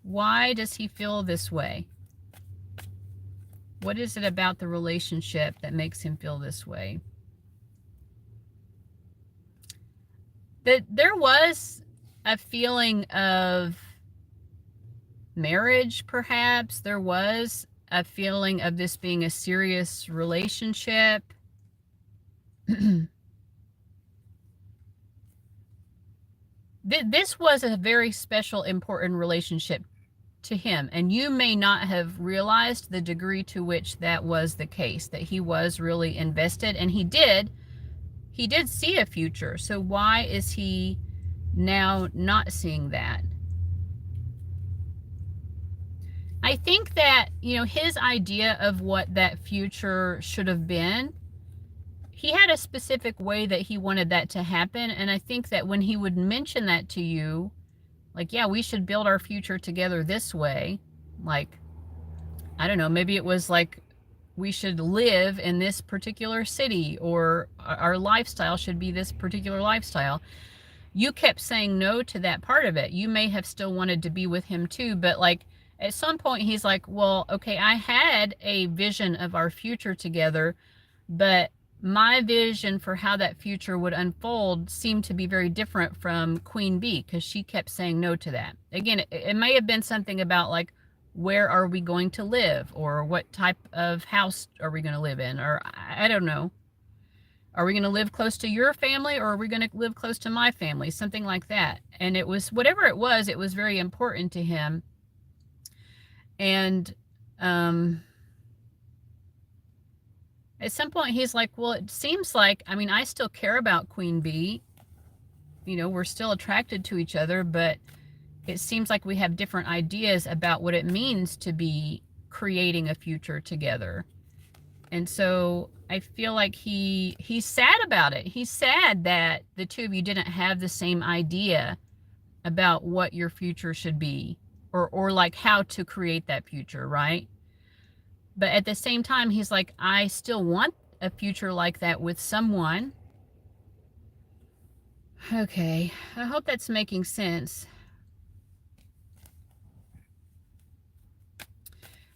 Why does he feel this way? What is it about the relationship that makes him feel this way? That there was a feeling of marriage, perhaps. There was a feeling of this being a serious relationship. This was a very special, important relationship to him, and you may not have realized the degree to which that was the case, that he was really invested, and he did see a future. So why is he now not seeing that? I think that, you know, his idea of what that future should have been, he had a specific way that he wanted that to happen. And I think that when he would mention that to you, like, yeah, we should build our future together this way. Like, I don't know, maybe it was like, we should live in this particular city, or our lifestyle should be this particular lifestyle. You kept saying no to that part of it. You may have still wanted to be with him too, but like, at some point he's like, well, okay, I had a vision of our future together, but my vision for how that future would unfold seemed to be very different from Queen Bee, because she kept saying no to that. Again, it may have been something about like, where are we going to live, or what type of house are we going to live in, or I don't know. Are we going to live close to your family, or are we going to live close to my family? Something like that. And it was, whatever it was very important to him. And at some point he's like, well, it seems like, I mean, I still care about Queen Bee. You know, we're still attracted to each other, but it seems like we have different ideas about what it means to be creating a future together. And so I feel like he's sad about it. He's sad that the two of you didn't have the same idea about what your future should be, or like how to create that future, right? But at the same time, he's like, I still want a future like that with someone. Okay, I hope that's making sense.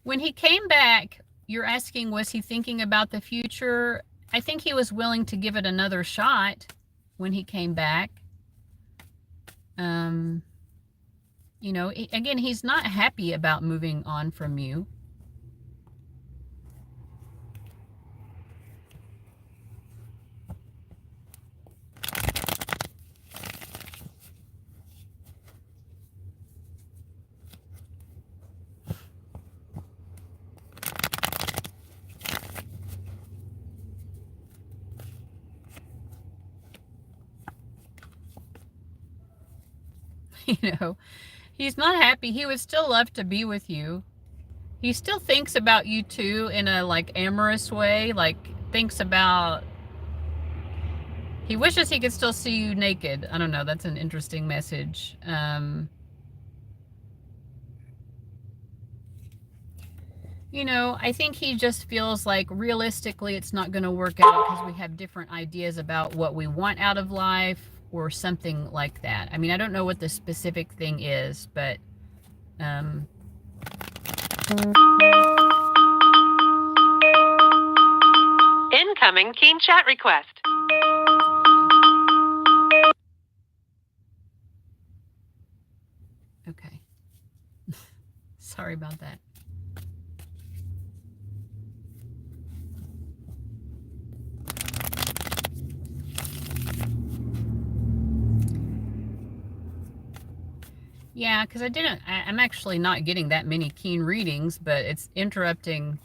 When he came back, you're asking, was he thinking about the future? I think he was willing to give it another shot when he came back. You know, again, he's not happy about moving on from you. You know, he's not happy. He would still love to be with you. He still thinks about you too in a like amorous way, like thinks about, he wishes he could still see you naked. I don't know, that's an interesting message. You know, I think he just feels like realistically it's not going to work out because we have different ideas about what we want out of life or something like that. I mean, I don't know what the specific thing is, but incoming Keen chat request. Okay. Sorry about that. Yeah, because I'm actually not getting that many Keen readings, but it's interrupting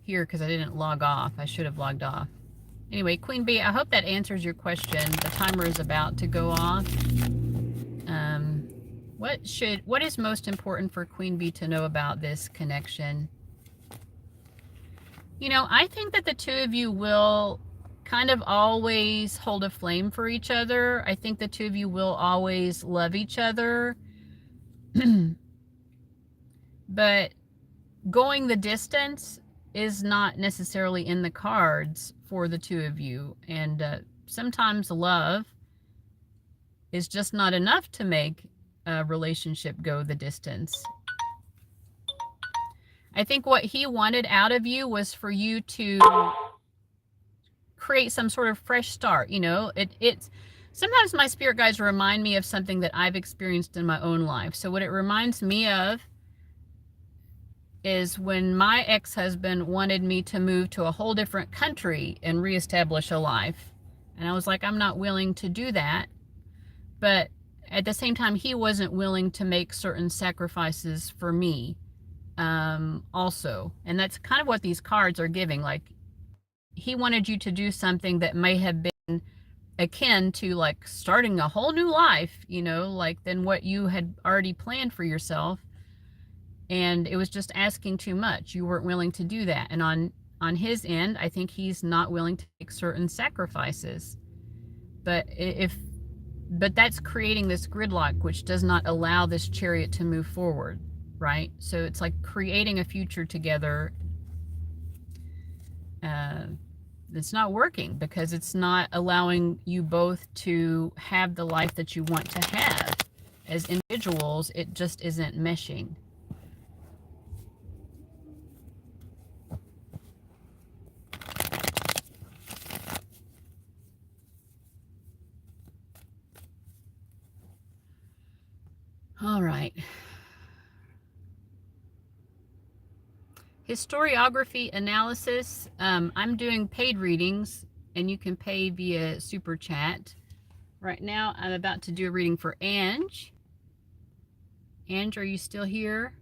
here because I didn't log off. I should have logged off. Anyway, Queen Bee, I hope that answers your question. The timer is about to go off. What is most important for Queen Bee to know about this connection? You know, I think that the two of you will kind of always hold a flame for each other. I think the two of you will always love each other. But going the distance is not necessarily in the cards for the two of you. And sometimes love is just not enough to make a relationship go the distance. I think what he wanted out of you was for you to create some sort of fresh start. You know, it's sometimes my spirit guides remind me of something that I've experienced in my own life. So what it reminds me of is when my ex-husband wanted me to move to a whole different country and reestablish a life. And I was like, I'm not willing to do that. But at the same time, he wasn't willing to make certain sacrifices for me also. And that's kind of what these cards are giving. Like, he wanted you to do something that may have been akin to like starting a whole new life, you know, like than what you had already planned for yourself. And it was just asking too much. You weren't willing to do that. And on his end, I think he's not willing to make certain sacrifices. But that's creating this gridlock, which does not allow this chariot to move forward, right? So it's like creating a future together. It's not working because it's not allowing you both to have the life that you want to have. As individuals, it just isn't meshing. All right. Historiography analysis. I'm doing paid readings, and you can pay via SuperChat. Right now, I'm about to do a reading for Ange. Ange, are you still here?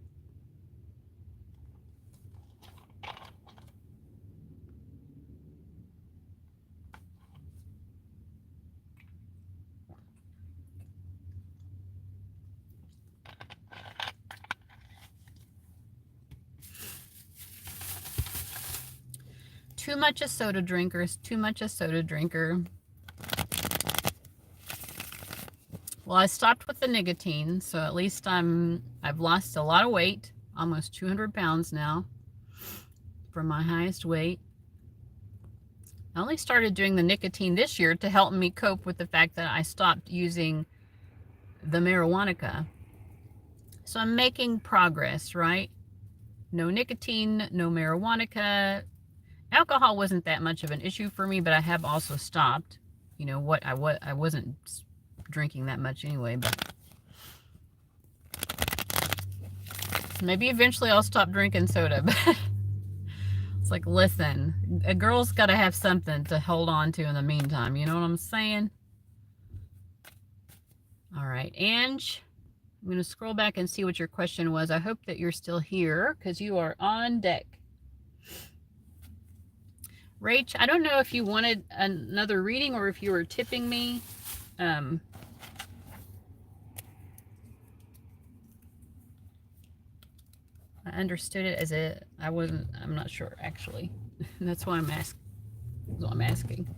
Too much a soda drinker is too much a soda drinker. Well, I stopped with the nicotine, so at least I've lost a lot of weight, almost 200 pounds now from my highest weight. I only started doing the nicotine this year to help me cope with the fact that I stopped using the marijuana. So I'm making progress, right? No nicotine, no marijuana. Alcohol wasn't that much of an issue for me, but I have also stopped. You know what? I wasn't drinking that much anyway, but maybe eventually I'll stop drinking soda. But it's like, listen, a girl's got to have something to hold on to in the meantime. You know what I'm saying? All right, Ange, I'm going to scroll back and see what your question was. I hope that you're still here because you are on deck. Rach, I don't know if you wanted another reading or if you were tipping me. I understood it as I'm not sure actually. That's why I'm asking.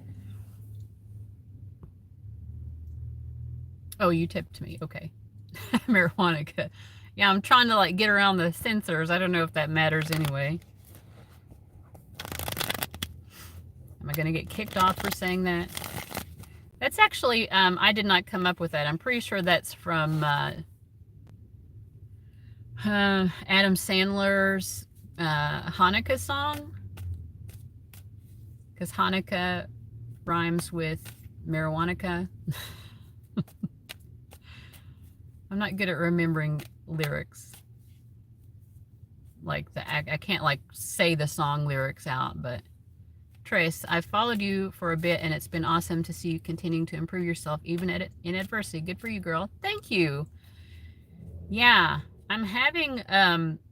Oh, you tipped me. Okay. Marijuana. Yeah, I'm trying to like get around the censors. I don't know if that matters anyway. Am I going to get kicked off for saying that? That's actually, I did not come up with that. I'm pretty sure that's from Adam Sandler's Hanukkah song. Because Hanukkah rhymes with marijuana. I'm not good at remembering lyrics. Like I can't like say the song lyrics out, but Trace, I've followed you for a bit and it's been awesome to see you continuing to improve yourself even in adversity. Good for you, girl. Thank you. Yeah, I'm having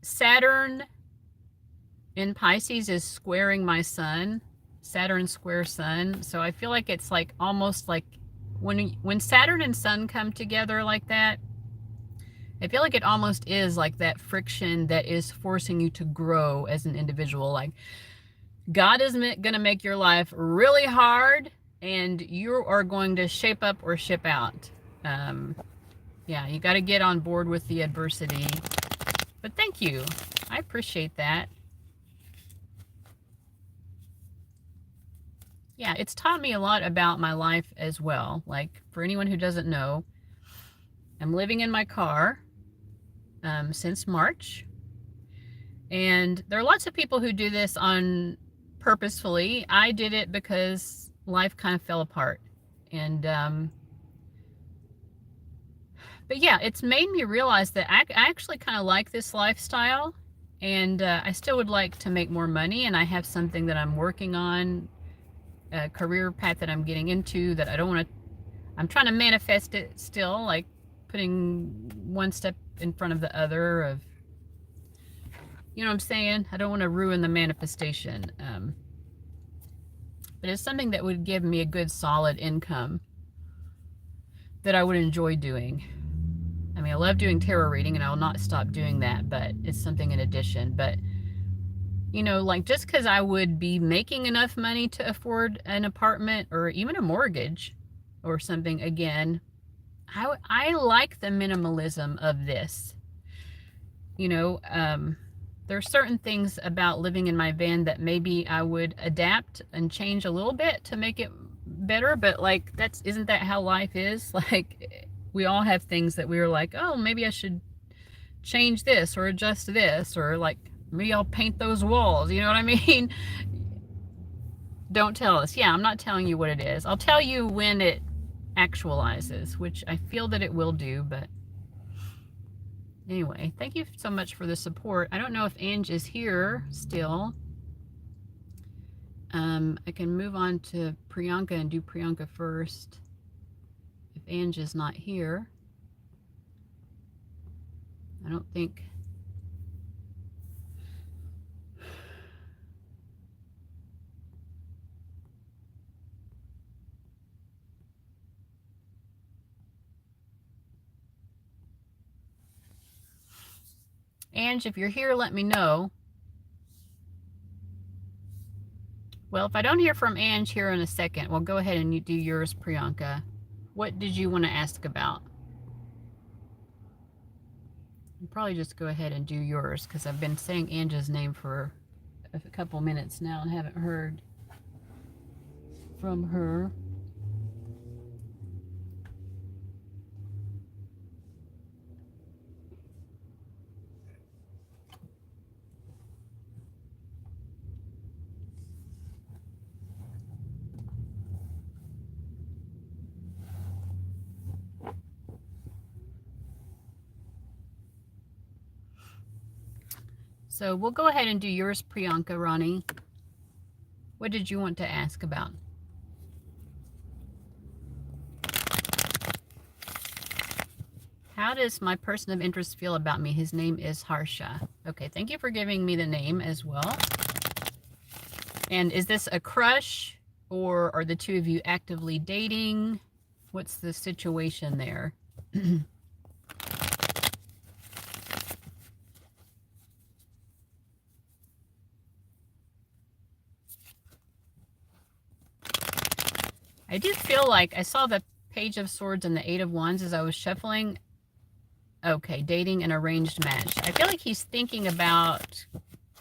Saturn in Pisces is squaring my sun. Saturn square sun. So I feel like it's like almost like when Saturn and sun come together like that, I feel like it almost is like that friction that is forcing you to grow as an individual. Like God is going to make your life really hard and you are going to shape up or ship out. Yeah, you got to get on board with the adversity. But thank you. I appreciate that. Yeah, it's taught me a lot about my life as well. Like for anyone who doesn't know, I'm living in my car since March. And there are lots of people who do this on purposefully. I did it because life kind of fell apart. And but yeah, it's made me realize that I actually kind of like this lifestyle, and I still would like to make more money, and I have something that I'm working on, a career path that I'm getting into that I don't want to, I'm trying to manifest it still, like putting one step in front of the other of, you know what I'm saying? I don't want to ruin the manifestation. But it's something that would give me a good solid income that I would enjoy doing. I mean, I love doing tarot reading and I will not stop doing that, but it's something in addition. But, you know, like just because I would be making enough money to afford an apartment or even a mortgage or something, again, I like the minimalism of this. You know, there are certain things about living in my van that maybe I would adapt and change a little bit to make it better, but like isn't that how life is? Like we all have things that we were like, oh, maybe I should change this or adjust this, or like maybe I'll paint those walls, you know what I mean? Don't tell us. Yeah, I'm not telling you what it is. I'll tell you when it actualizes, which I feel that it will do, but anyway, thank you so much for the support. I don't know if Ange is here still. I can move on to Priyanka and do Priyanka first. If Ange is not here, I don't think. Ange, if you're here, let me know. Well, if I don't hear from Ange here in a second, well, go ahead and you do yours, Priyanka. What did you want to ask about? I'll probably just go ahead and do yours because I've been saying Angie's name for a couple minutes now and haven't heard from her. So we'll go ahead and do yours, Priyanka, Ronnie. What did you want to ask about? How does my person of interest feel about me? His name is Harsha. Okay, thank you for giving me the name as well. And is this a crush, or are the two of you actively dating? What's the situation there? I do feel like I saw the Page of Swords and the Eight of Wands as I was shuffling. Okay, dating an arranged match. I feel like he's thinking about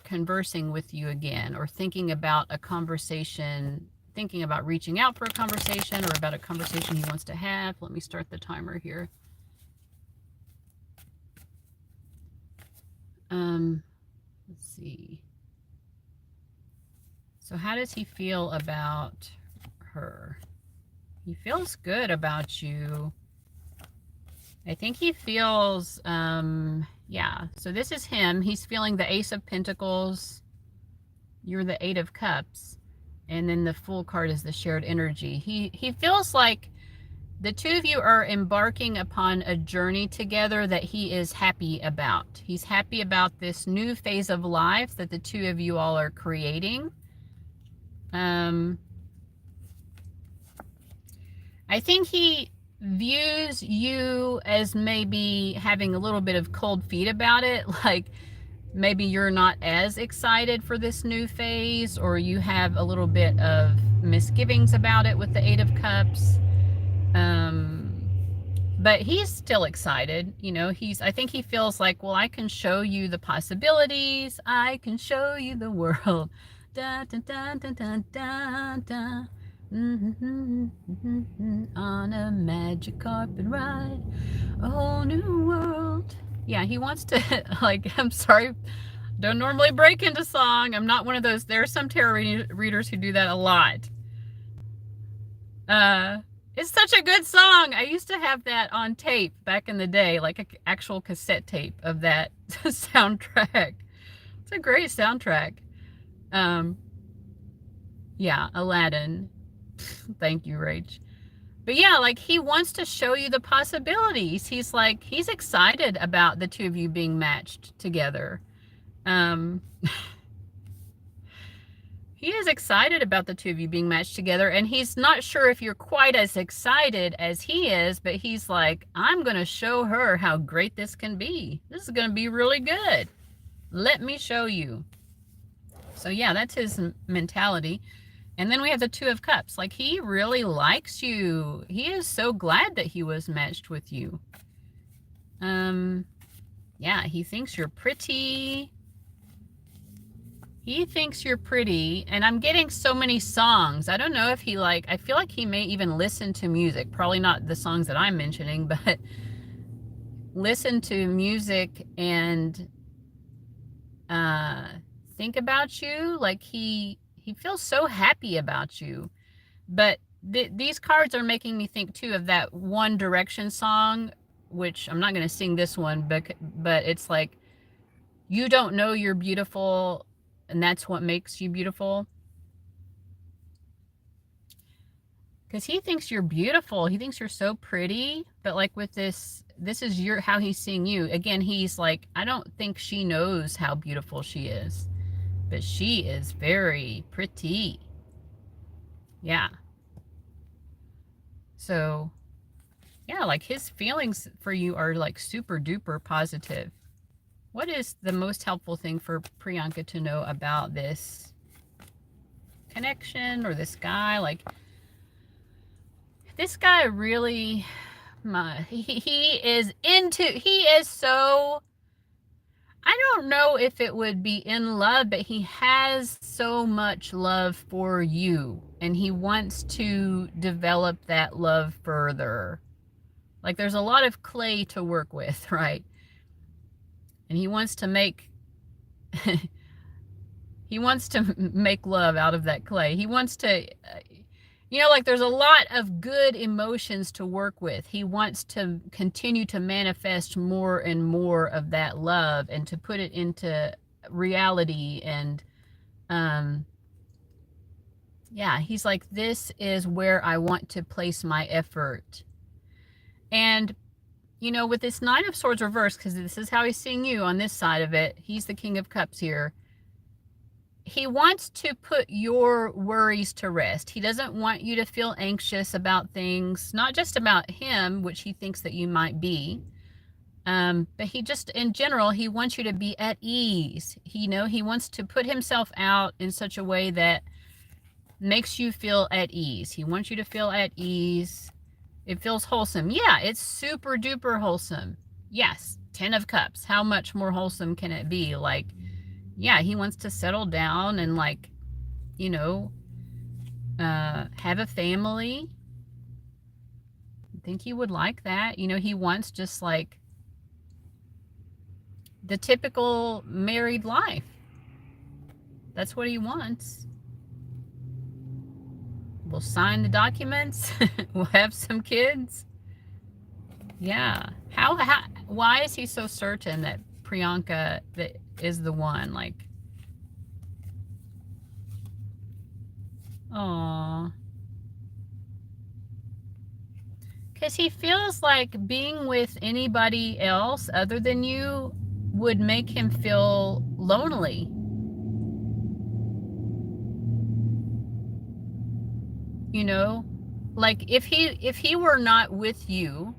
conversing with you again, or thinking about a conversation, thinking about reaching out for a conversation, or about a conversation he wants to have. Let me start the timer here. Let's see. So how does he feel about her? He feels good about you. I think he feels, yeah. So this is him. He's feeling the Ace of Pentacles. You're the Eight of Cups. And then the Fool card is the shared energy. He feels like the two of you are embarking upon a journey together that he is happy about. He's happy about this new phase of life that the two of you all are creating. I think he views you as maybe having a little bit of cold feet about it. Like maybe you're not as excited for this new phase, or you have a little bit of misgivings about it with the Eight of Cups. But he's still excited. You know, I think he feels like, well, I can show you the possibilities. I can show you the world. Da, da, da, da, da, da, da. On a magic carpet ride, a whole new world. Yeah, he wants to, like, I'm sorry, don't normally break into song. I'm not one of those. There are some tarot readers who do that a lot. It's such a good song. I used to have that on tape back in the day, like an actual cassette tape of that soundtrack. It's a great soundtrack. Yeah, Aladdin. Thank you, Rach. But yeah, like he wants to show you the possibilities. He's like, he's excited about the two of you being matched together. He is excited about the two of you being matched together, and he's not sure if you're quite as excited as he is, but he's like, I'm going to show her how great this can be. This is going to be really good. Let me show you. So yeah, that's his mentality. And then we have the Two of Cups. Like, he really likes you. He is so glad that he was matched with you. Yeah, he thinks you're pretty. He thinks you're pretty. And I'm getting so many songs. I don't know if he I feel like he may even listen to music. Probably not the songs that I'm mentioning, but listen to music and think about you. Like, he feels so happy about you. But these cards are making me think too of that One Direction song, which I'm not going to sing this one, but it's like, you don't know you're beautiful, and that's what makes you beautiful. Because he thinks you're beautiful. He thinks you're so pretty. But like with this is how he's seeing you. Again, he's like, I don't think she knows how beautiful she is. But she is very pretty. Yeah. So, yeah, like his feelings for you are like super duper positive. What is the most helpful thing for Priyanka to know about this connection or this guy? Like, this guy really, he is so I don't know if it would be in love, but he has so much love for you, and he wants to develop that love further. Like there's a lot of clay to work with, right? And he wants to make he wants to make love out of that clay. He wants to like there's a lot of good emotions to work with. He wants to continue to manifest more and more of that love and to put it into reality. And yeah, he's like, this is where I want to place my effort. And with this Nine of Swords reversed, because this is how he's seeing you on this side of it, he's the King of Cups here. He wants to put your worries to rest. He doesn't want you to feel anxious about things, not just about him, which he thinks that you might be, but he just, in general, he wants you to be at ease. He wants to put himself out in such a way that makes you feel at ease. He wants you to feel at ease. It feels wholesome. Yeah, it's super duper wholesome. Yes, 10 of Cups. How much more wholesome can it be? Like, yeah, he wants to settle down and have a family. I think he would like that. He wants just like the typical married life. That's what he wants. We'll sign the documents. We'll have some kids. Yeah. Why is he so certain that Priyanka that is the one? Like, oh, because he feels like being with anybody else other than you would make him feel lonely. Like if he were not with you,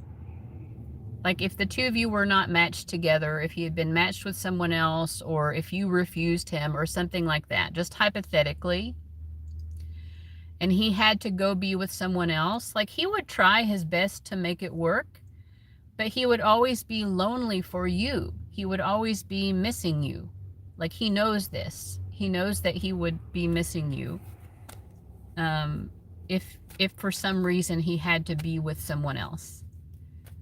like if the two of you were not matched together, if he had been matched with someone else, or if you refused him or something like that, just hypothetically, and he had to go be with someone else, like he would try his best to make it work, but he would always be lonely for you. He would always be missing you. Like he knows this. He knows that he would be missing you. If for some reason he had to be with someone else.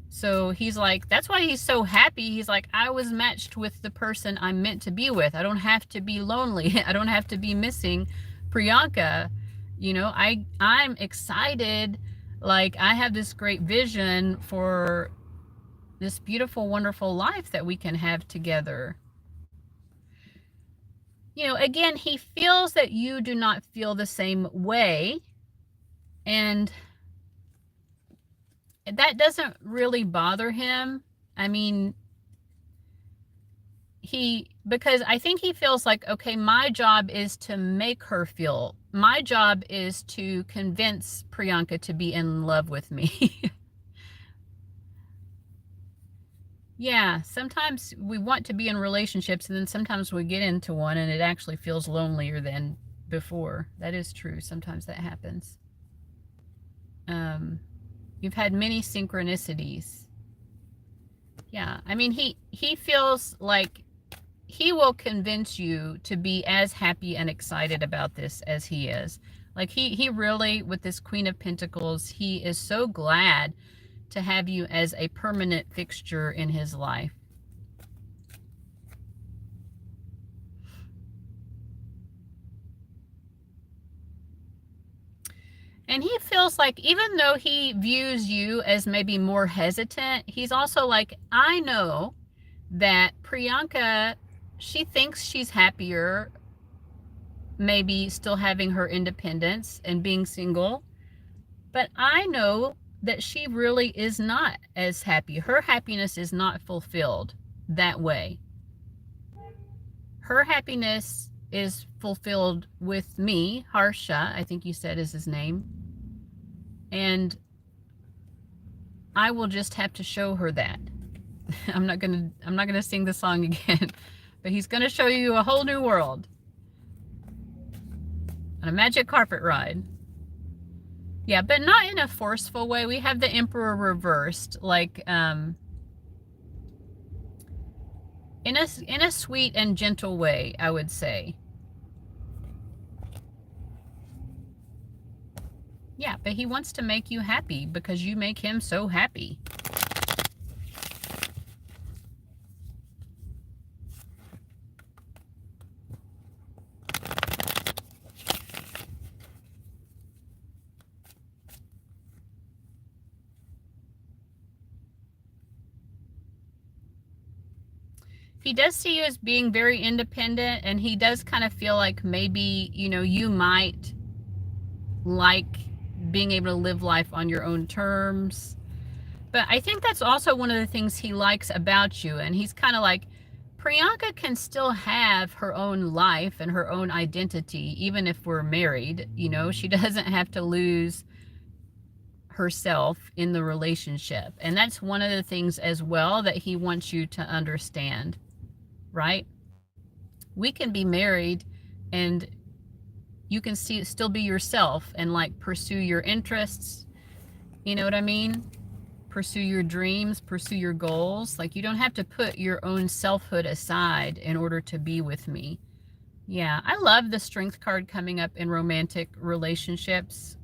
So he's like, that's why he's so happy. He's like, I was matched with the person I'm meant to be with. I don't have to be lonely. I don't have to be missing Priyanka. I'm excited. Like I have this great vision for this beautiful, wonderful life that we can have together. Again, he feels that you do not feel the same way. And that doesn't really bother him. I mean, because I think he feels like, okay, my job is to make her feel, my job is to convince Priyanka to be in love with me. Yeah, sometimes we want to be in relationships, and then sometimes we get into one and it actually feels lonelier than before. That is true. Sometimes that happens. You've had many synchronicities. Yeah, I mean, he feels like he will convince you to be as happy and excited about this as he is. Like he really, with this Queen of Pentacles, he is so glad to have you as a permanent fixture in his life. And he feels like, even though he views you as maybe more hesitant, he's also like, I know that Priyanka, she thinks she's happier, maybe still having her independence and being single. But I know that she really is not as happy. Her happiness is not fulfilled that way. Her happiness is fulfilled with me, Harsha, I think you said is his name. And I will just have to show her that. I'm not gonna sing the song again, but he's gonna show you a whole new world on a magic carpet ride. Yeah, but not in a forceful way. We have the Emperor reversed, like in a sweet and gentle way, I would say. Yeah, but he wants to make you happy because you make him so happy. He does see you as being very independent, and he does kind of feel like maybe, you know, you might like being able to live life on your own terms. But I think that's also one of the things he likes about you. And he's kind of like, Priyanka can still have her own life and her own identity, even if we're married. You know, she doesn't have to lose herself in the relationship. And that's one of the things as well that he wants you to understand, right? We can be married and you can still be yourself and like pursue your interests. You know what I mean? Pursue your dreams, pursue your goals. Like, you don't have to put your own selfhood aside in order to be with me. Yeah, I love the strength card coming up in romantic relationships.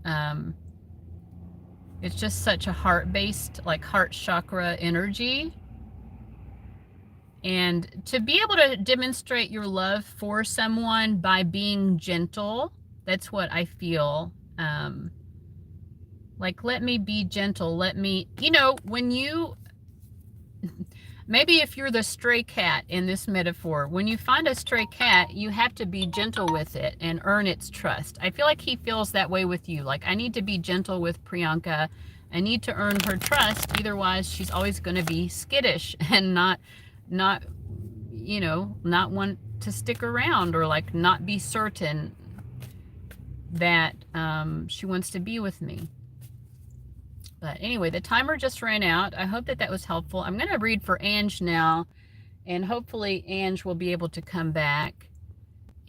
It's just such a heart-based, like heart chakra energy. And to be able to demonstrate your love for someone by being gentle, that's what I feel. Like, let me be gentle. Let me, you know, when you, maybe if you're the stray cat in this metaphor, when you find a stray cat, you have to be gentle with it and earn its trust. I feel like he feels that way with you. Like, I need to be gentle with Priyanka. I need to earn her trust. Otherwise, she's always going to be skittish and not, you know, not want to stick around, or like not be certain that she wants to be with me. But anyway, the timer just ran out. I hope that that was helpful. I'm going to read for Ange now, and hopefully Ange will be able to come back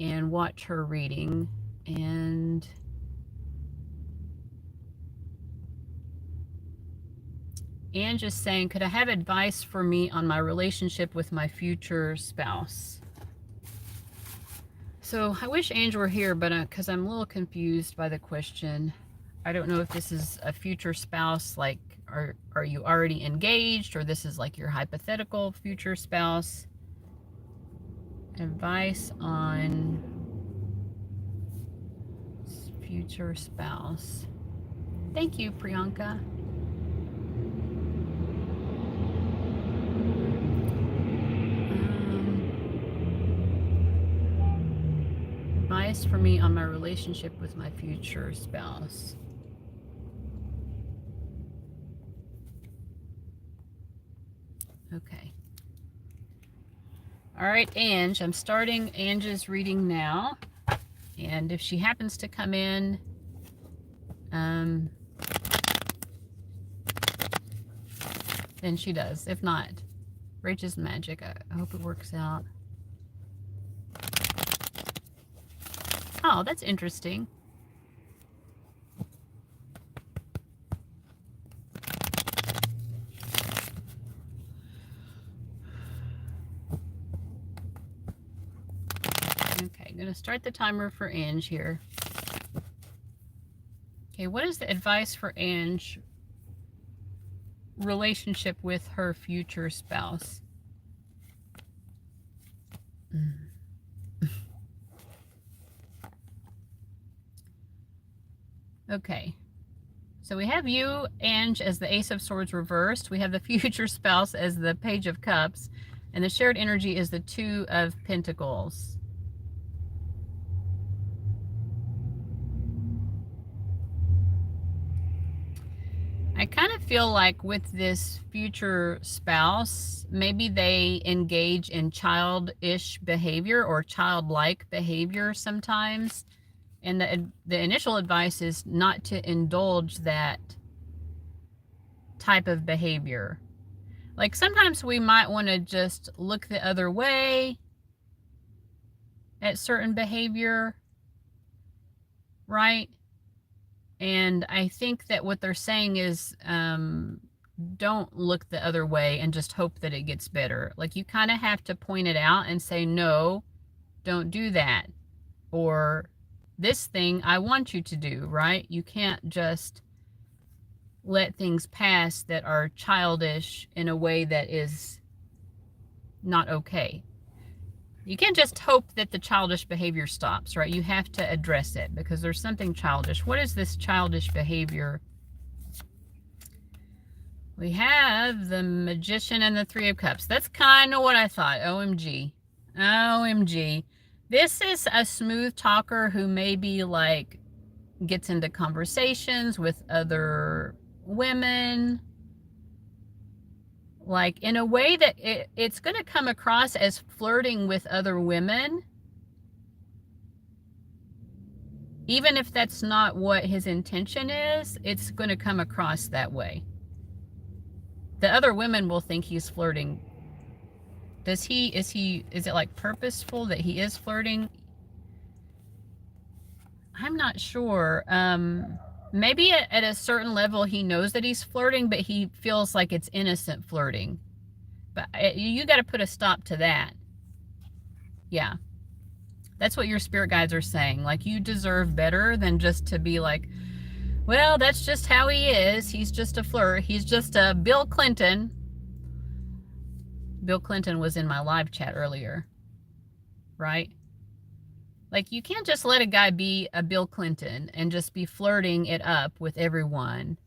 and watch her reading. And Ange is saying, could I have advice for me on my relationship with my future spouse? So I wish Ange were here, but because I'm a little confused by the question. I don't know if this is a future spouse, like, are you already engaged, or this is like your hypothetical future spouse. Advice on future spouse. Thank you, Priyanka. Advice for me on my relationship with my future spouse. Okay. All right, Ange, I'm starting Ange's reading now. And if she happens to come in, then she does. If not, Rachel's magic. I hope it works out. Oh, that's interesting. Okay, I'm going to start the timer for Ange here. Okay, what is the advice for Ange relationship with her future spouse? Okay, so we have you, Ange, as the Ace of Swords reversed. We have the future spouse as the Page of Cups, and the shared energy is the Two of Pentacles. I kind of feel like with this future spouse, maybe they engage in childish behavior or childlike behavior sometimes. And the initial advice is not to indulge that type of behavior. Like, sometimes we might want to just look the other way at certain behavior, right? And I think that what they're saying is don't look the other way and just hope that it gets better. Like, you kind of have to point it out and say, no, don't do that. Or this thing I want you to do, right? You can't just let things pass that are childish in a way that is not okay. You can't just hope that the childish behavior stops, right? You have to address it because there's something childish. What is this childish behavior? We have the Magician and the Three of Cups. That's kind of what I thought. OMG. OMG. This is a smooth talker who maybe like gets into conversations with other women, like in a way that it's going to come across as flirting with other women, even if that's not what his intention is. It's going to come across that way. The other women will think he's flirting. Is it like purposeful that he is flirting? I'm not sure. Maybe at a certain level he knows that he's flirting, but he feels like it's innocent flirting. But you got to put a stop to that. Yeah. That's what your spirit guides are saying. Like, you deserve better than just to be like, well, that's just how he is. He's just a flirt. He's just a Bill Clinton. Bill Clinton was in my live chat earlier, right? Like, you can't just let a guy be a Bill Clinton and just be flirting it up with everyone.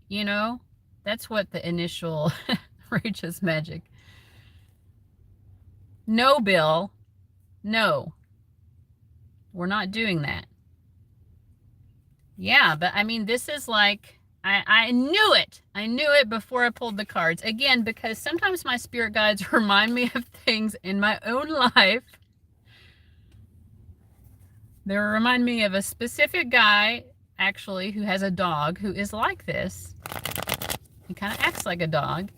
You know, that's what the initial Rachel's magic. No, Bill. No. We're not doing that. Yeah, but I mean, this is like, I knew it. I knew it before I pulled the cards. Again, because sometimes my spirit guides remind me of things in my own life. They remind me of a specific guy, actually, who has a dog who is like this. He kind of acts like a dog.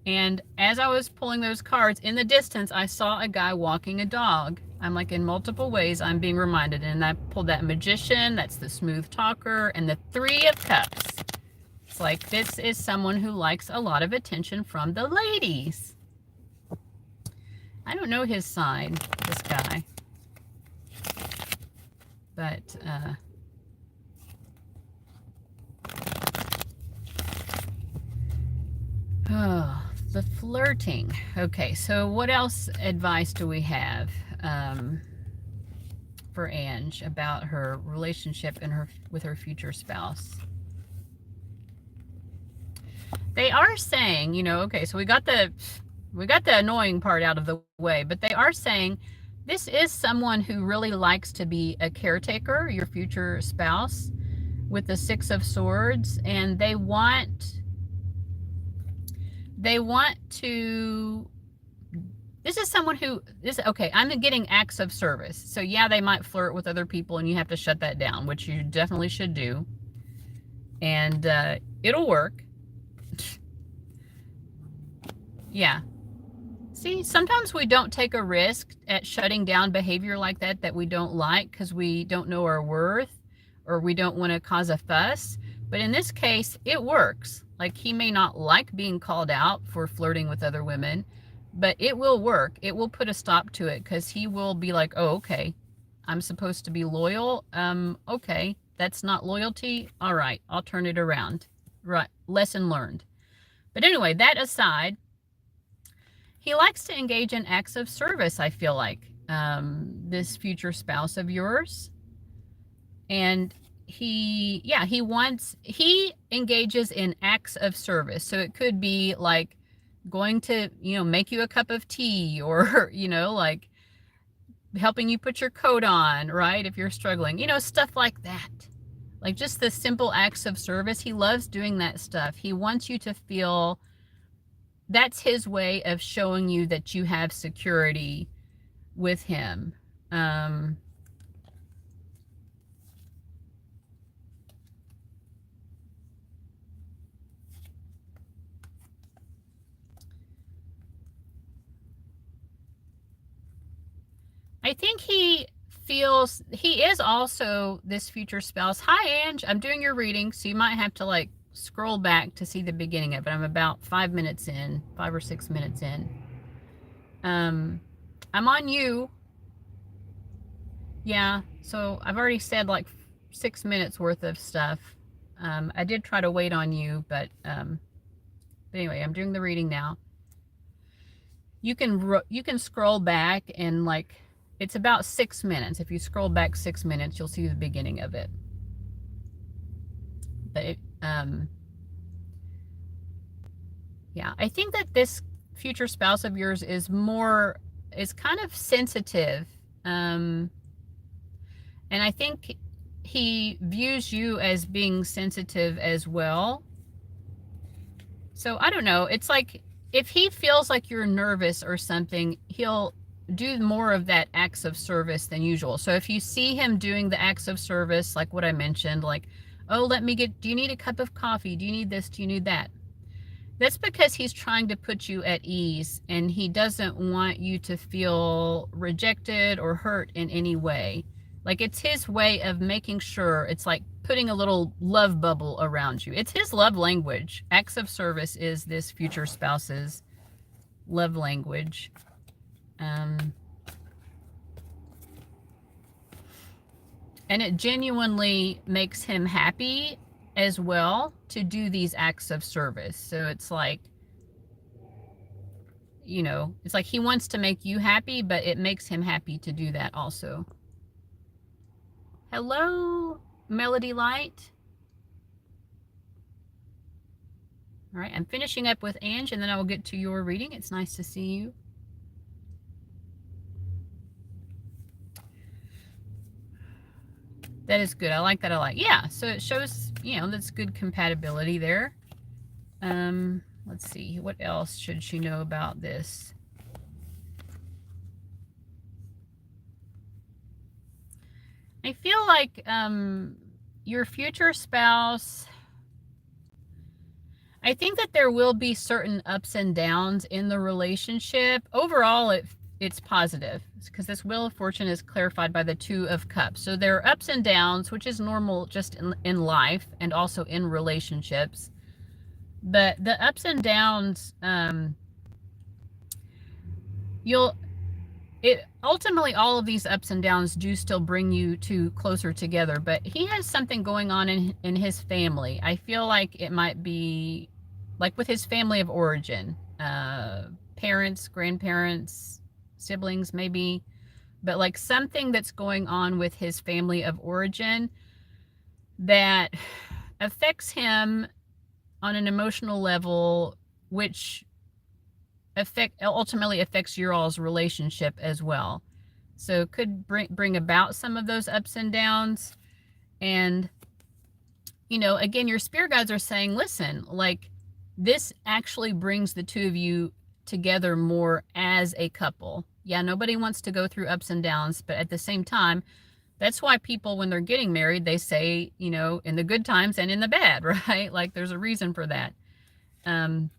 And as I was pulling those cards, in the distance, I saw a guy walking a dog. I'm like, in multiple ways, I'm being reminded. And I pulled that Magician, that's the smooth talker, and the Three of Cups. It's like, this is someone who likes a lot of attention from the ladies. I don't know his sign, this guy. But, oh, the flirting. Okay, so what else advice do we have for Ange about her relationship and with her future spouse? They are saying, you know, okay, so we got the annoying part out of the way, but they are saying this is someone who really likes to be a caretaker, your future spouse, with the Six of Swords, and they want to, this is someone who, okay, I'm getting acts of service. So yeah, they might flirt with other people and you have to shut that down, which you definitely should do. And it'll work. Yeah. See, sometimes we don't take a risk at shutting down behavior like that we don't like because we don't know our worth or we don't want to cause a fuss. But in this case, it works. Like, he may not like being called out for flirting with other women, but it will work. It will put a stop to it because he will be like, oh, okay, I'm supposed to be loyal. Okay, that's not loyalty. All right, I'll turn it around. Right, lesson learned. But anyway, that aside, he likes to engage in acts of service, I feel like, this future spouse of yours. And he engages in acts of service. So it could be like going to, you know, make you a cup of tea, or, you know, like helping you put your coat on, right? If you're struggling, you know, stuff like that. Like just the simple acts of service. He loves doing that stuff. He wants you to feel, that's his way of showing you that you have security with him. I think he is also this future spouse. Hi, Ange. I'm doing your reading, so you might have to like scroll back to see the beginning of it. I'm about 5 minutes in, 5 or 6 minutes in. I'm on you. Yeah, so I've already said like 6 minutes worth of stuff. I did try to wait on you, but anyway, I'm doing the reading now. You can scroll back and like it's about 6 minutes. If you scroll back 6 minutes, you'll see the beginning of it. But it, yeah, I think that this future spouse of yours is kind of sensitive. And I think he views you as being sensitive as well. So I don't know. It's like if he feels like you're nervous or something, he'll do more of that acts of service than usual. So if you see him doing the acts of service, like what I mentioned, like, oh, do you need a cup of coffee? Do you need this? Do you need that? That's because he's trying to put you at ease and he doesn't want you to feel rejected or hurt in any way. Like it's his way of making sure, it's like putting a little love bubble around you. It's his love language. Acts of service is this future spouse's love language. And it genuinely makes him happy as well to do these acts of service. So it's like, you know, it's like he wants to make you happy, but it makes him happy to do that also. Hello, Melody Light. All right, I'm finishing up with Ange, and then I will get to your reading. It's nice to see you. That is good. I like that a lot. Yeah, so it shows, you know, that's good compatibility there. Let's see. What else should she know about this? I feel like your future spouse, I think that there will be certain ups and downs in the relationship. Overall, it's positive because this Wheel of Fortune is clarified by the Two of Cups. So there are ups and downs, which is normal just in life and also in relationships. But the ups and downs, ultimately all of these ups and downs do still bring you two closer together. But he has something going on in his family. I feel like it might be like with his family of origin, parents, grandparents, siblings maybe, but like something that's going on with his family of origin that affects him on an emotional level, which ultimately affects your all's relationship as well. So it could bring about some of those ups and downs. And, you know, again, your spirit guides are saying, listen, like this actually brings the two of you together more as a couple. Yeah, nobody wants to go through ups and downs, but at the same time, that's why people, when they're getting married, they say, you know, in the good times and in the bad, right? Like there's a reason for that. And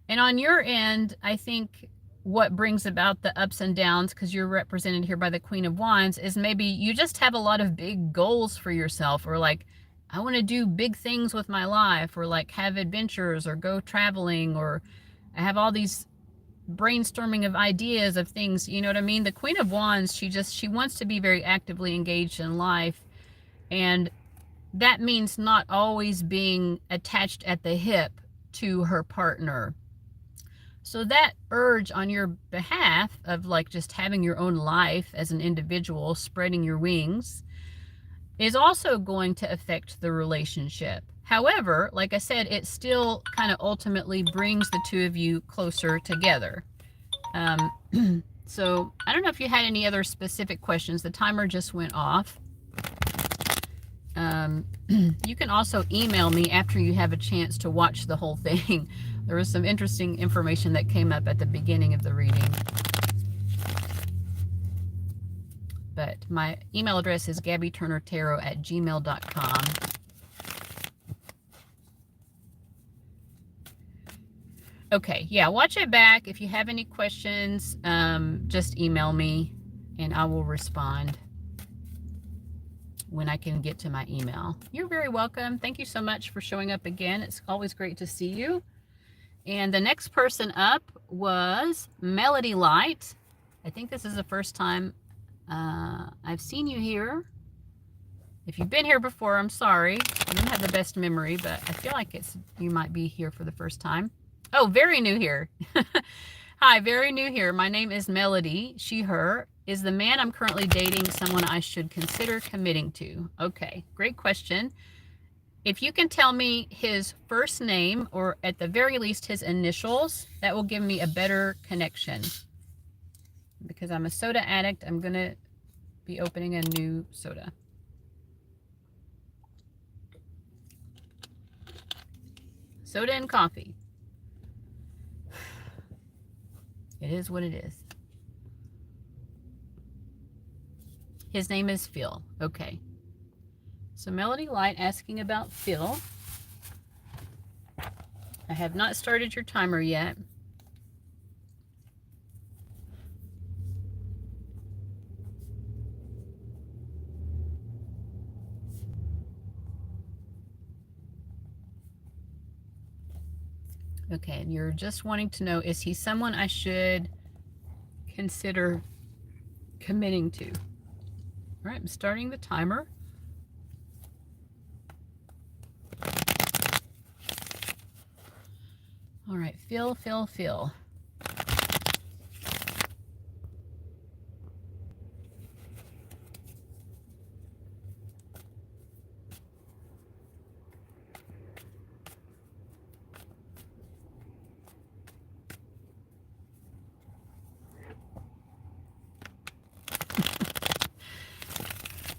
on your end, I think what brings about the ups and downs, because you're represented here by the Queen of Wands, is maybe you just have a lot of big goals for yourself, or like, I want to do big things with my life, or like have adventures or go traveling, or I have all these brainstorming of ideas of things, you know what I mean? The Queen of Wands, she wants to be very actively engaged in life, and that means not always being attached at the hip to her partner. So that urge on your behalf of like just having your own life as an individual, spreading your wings, is also going to affect the relationship. However, like I said, it still kind of ultimately brings the two of you closer together. So I don't know if you had any other specific questions. The timer just went off. You can also email me after you have a chance to watch the whole thing. There was some interesting information that came up at the beginning of the reading. But my email address is gabbyturnertarot@gmail.com. Okay, yeah, watch it back. If you have any questions, just email me and I will respond. when I can get to my email. You're very welcome. Thank you so much for showing up again. It's always great to see you. And the next person up was Melody Light. I think this is the first time I've seen you here. If you've been here before, I'm sorry. I don't have the best memory, but I feel like you might be here for the first time. Oh, very new here. Hi, very new here. My name is Melody, she, her. Is the man I'm currently dating someone I should consider committing to? Okay, great question. If you can tell me his first name, or at the very least his initials, that will give me a better connection. Because I'm a soda addict, I'm going to be opening a new soda. Soda and coffee. It is what it is. His name is Phil. Okay. So Melody Light asking about Phil. I have not started your timer yet. Okay, and you're just wanting to know, is he someone I should consider committing to? All right, I'm starting the timer. All right, Phil.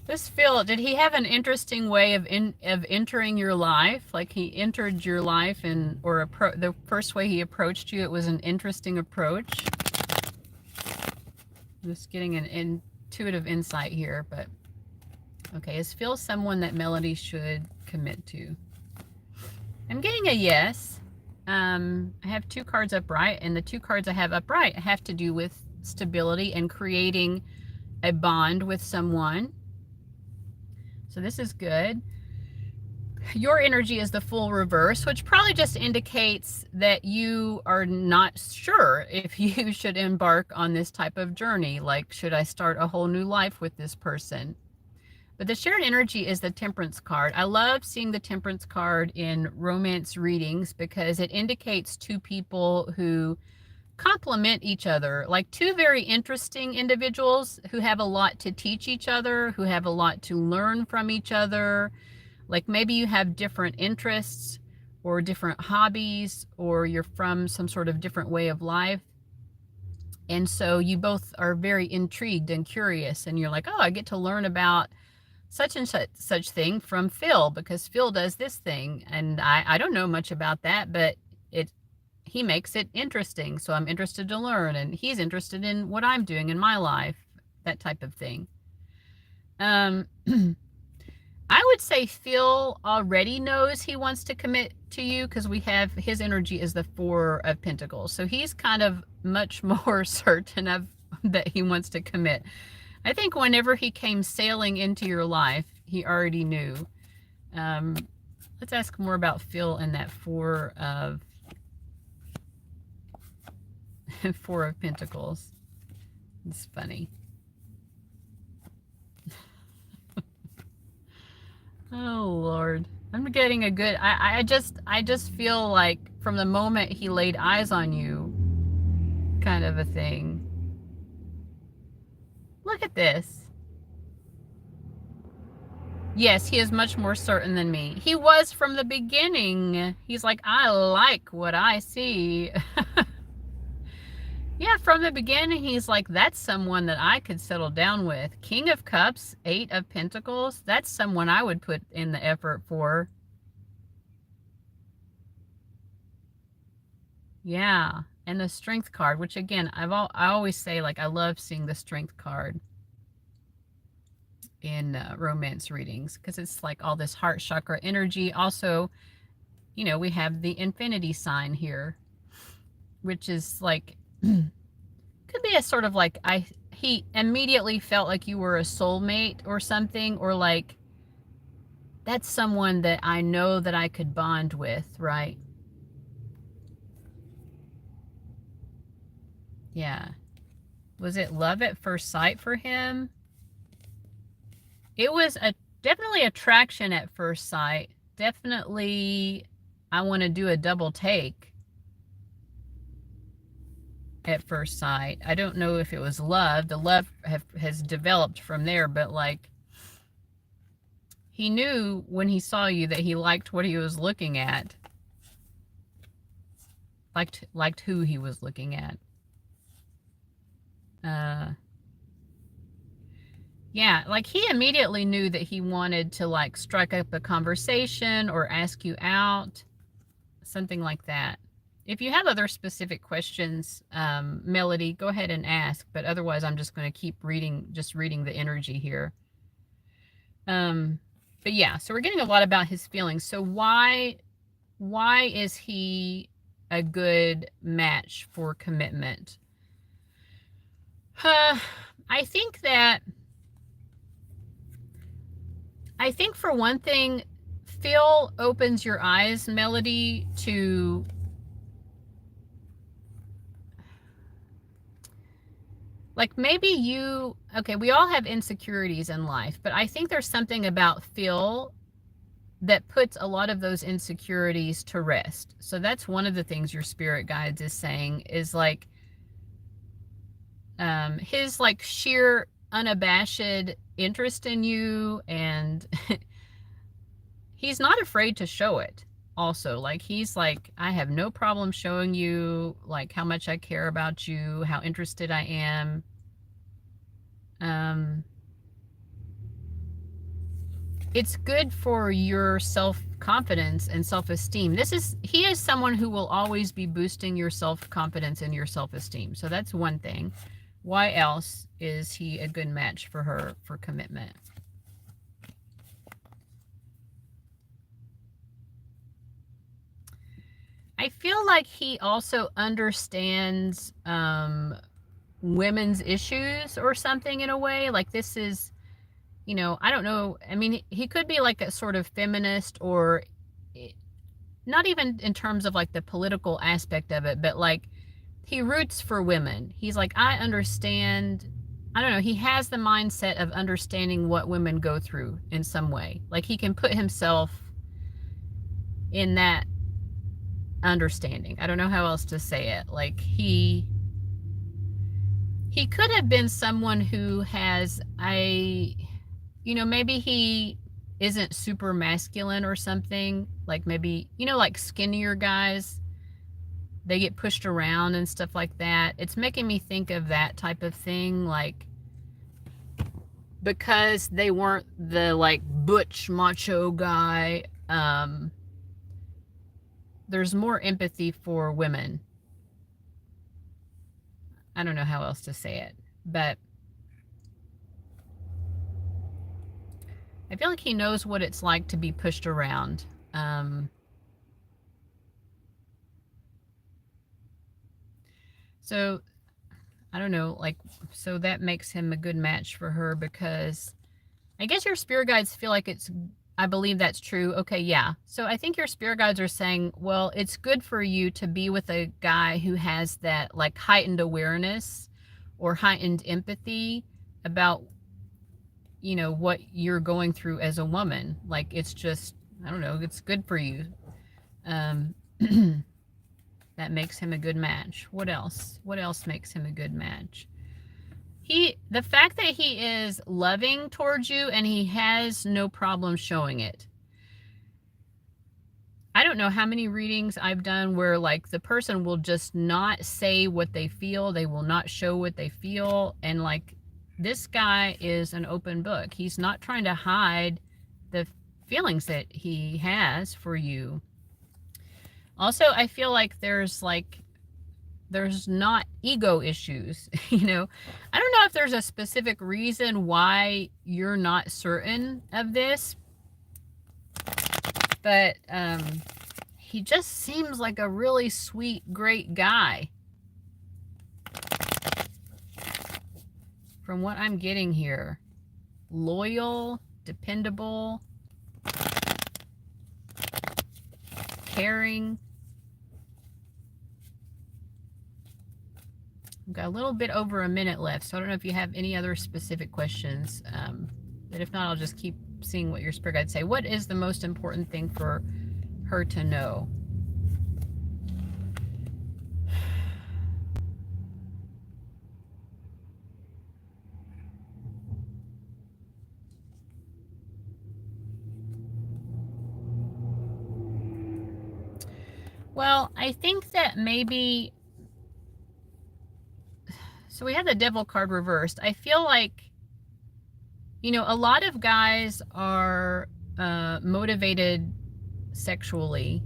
This Phil, did he have an interesting way of entering your life? Like he entered your life, and the first way he approached you, it was an interesting approach. Just getting an intuitive insight here, but okay, is Phil someone that Melody should commit to? I'm getting a yes. I have 2 cards upright, and the 2 cards I have upright have to do with stability and creating a bond with someone. So this is good. Your energy is the full reverse, which probably just indicates that you are not sure if you should embark on this type of journey. Like, should I start a whole new life with this person? But the shared energy is the Temperance card. I love seeing the Temperance card in romance readings because it indicates 2 people who complement each other, like 2 very interesting individuals who have a lot to teach each other, who have a lot to learn from each other. Like maybe you have different interests or different hobbies, or you're from some sort of different way of life. And so you both are very intrigued and curious, and you're like, oh, I get to learn about such and such thing from Phil because Phil does this thing. And I don't know much about that, but he makes it interesting. So I'm interested to learn, and he's interested in what I'm doing in my life, that type of thing. I would say Phil already knows he wants to commit to you because we have his energy is the 4 of Pentacles. So he's kind of much more certain of that he wants to commit. I think whenever he came sailing into your life, he already knew. Let's ask more about Phil and that 4 of Pentacles. It's funny. Oh Lord, I'm getting a good. I just feel like from the moment he laid eyes on you, kind of a thing. Look at this. Yes, he is much more certain than me. He was from the beginning. He's like, I like what I see. Yeah, from the beginning, he's like, that's someone that I could settle down with. King of Cups, 8 of Pentacles. That's someone I would put in the effort for. Yeah, and the Strength card, which again, I always say, like, I love seeing the Strength card in romance readings because it's like all this heart chakra energy. Also, you know, we have the infinity sign here, which is like could be a sort of like he immediately felt like you were a soulmate or something, or like that's someone that I know that I could bond with, right? Yeah. Was it love at first sight for him? It was definitely attraction at first sight. Definitely, I want to do a double take at first sight. I don't know if it was love. The love has developed from there, but like, he knew when he saw you that he liked what he was looking at. Liked who he was looking at. Yeah, like he immediately knew that he wanted to like strike up a conversation or ask you out, something like that. If you have other specific questions, Melody, go ahead and ask, but otherwise I'm just going to keep reading, just reading the energy here. But yeah, so we're getting a lot about his feelings. So why is he a good match for commitment? I think for one thing, Phil opens your eyes, Melody, to like maybe you, okay, we all have insecurities in life, but I think there's something about Phil that puts a lot of those insecurities to rest. So that's one of the things your spirit guides is saying is like his like sheer unabashed interest in you, and he's not afraid to show it also. Like he's like, I have no problem showing you like how much I care about you, how interested I am. It's good for your self-confidence and self-esteem. He is someone who will always be boosting your self-confidence and your self-esteem. So that's one thing. Why else is he a good match for her for commitment? I feel like he also understands women's issues or something in a way. Like this is, you know, I don't know. I mean, he could be like a sort of feminist, or not even in terms of like the political aspect of it, but like he roots for women. He's like, I understand. I don't know. He has the mindset of understanding what women go through in some way. Like he can put himself in that understanding. I don't know how else to say it. Like he could have been someone who has maybe he isn't super masculine or something. Like maybe, like skinnier guys, they get pushed around and stuff like that. It's making me think of that type of thing, like because they weren't the like butch macho guy. There's more empathy for women. I don't know how else to say it, but I feel like he knows what it's like to be pushed around. So I don't know, like, so that makes him a good match for her, because I guess your spirit guides feel like I believe that's true. Okay, yeah. So I think your spirit guides are saying, well, it's good for you to be with a guy who has that like heightened awareness or heightened empathy about, what you're going through as a woman. Like it's just, I don't know, it's good for you. That makes him a good match. What else? What else makes him a good match? The fact that he is loving towards you and he has no problem showing it. I don't know how many readings I've done where like the person will just not say what they feel. They will not show what they feel. And like this guy is an open book. He's not trying to hide the feelings that he has for you. Also, I feel like there's not ego issues. I don't know if there's a specific reason why you're not certain of this, but he just seems like a really sweet, great guy from what I'm getting here. Loyal, dependable. caring. We've got a little bit over a minute left, so I don't know if you have any other specific questions. But if not, I'll just keep seeing what your spirit guides say. What is the most important thing for her to know? Well, I think that maybe, so we have the Devil card reversed. I feel like, you know, a lot of guys are motivated sexually.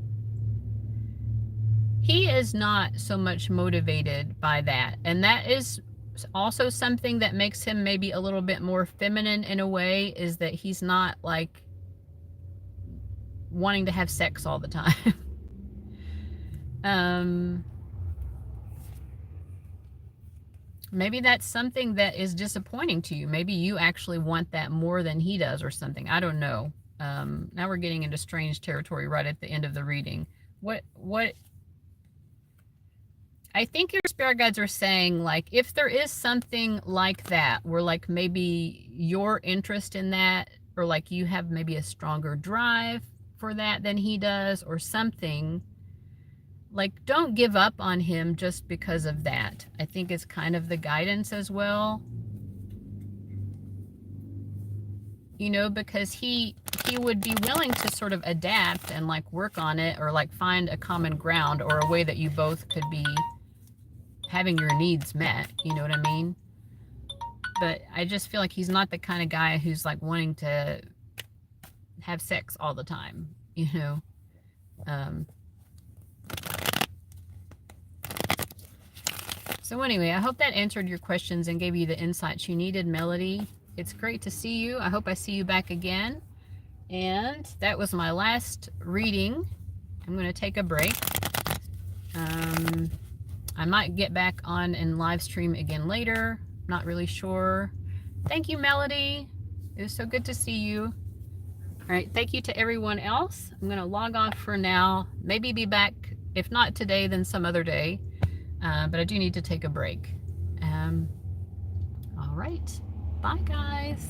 He is not so much motivated by that. And that is also something that makes him maybe a little bit more feminine in a way, is that he's not like wanting to have sex all the time. Maybe that's something that is disappointing to you. Maybe you actually want that more than he does or something. I don't know. Now we're getting into strange territory right at the end of the reading. What I think your spirit guides are saying, like, if there is something like that, where like maybe your interest in that, or like you have maybe a stronger drive for that than he does or something, like, don't give up on him just because of that. I think it's kind of the guidance as well. You know, because he would be willing to sort of adapt and like work on it, or like find a common ground or a way that you both could be having your needs met, you know what I mean? But I just feel like he's not the kind of guy who's like wanting to have sex all the time, you know? So anyway, I hope that answered your questions and gave you the insights you needed, Melody. It's great to see you. I hope I see you back again. And that was my last reading. I'm going to take a break. I might get back on and live stream again later. Not really sure. Thank you, Melody. It was so good to see you. All right, thank you to everyone else. I'm going to log off for now. Maybe be back, if not today, then some other day. But I do need to take a break. All right. Bye, guys.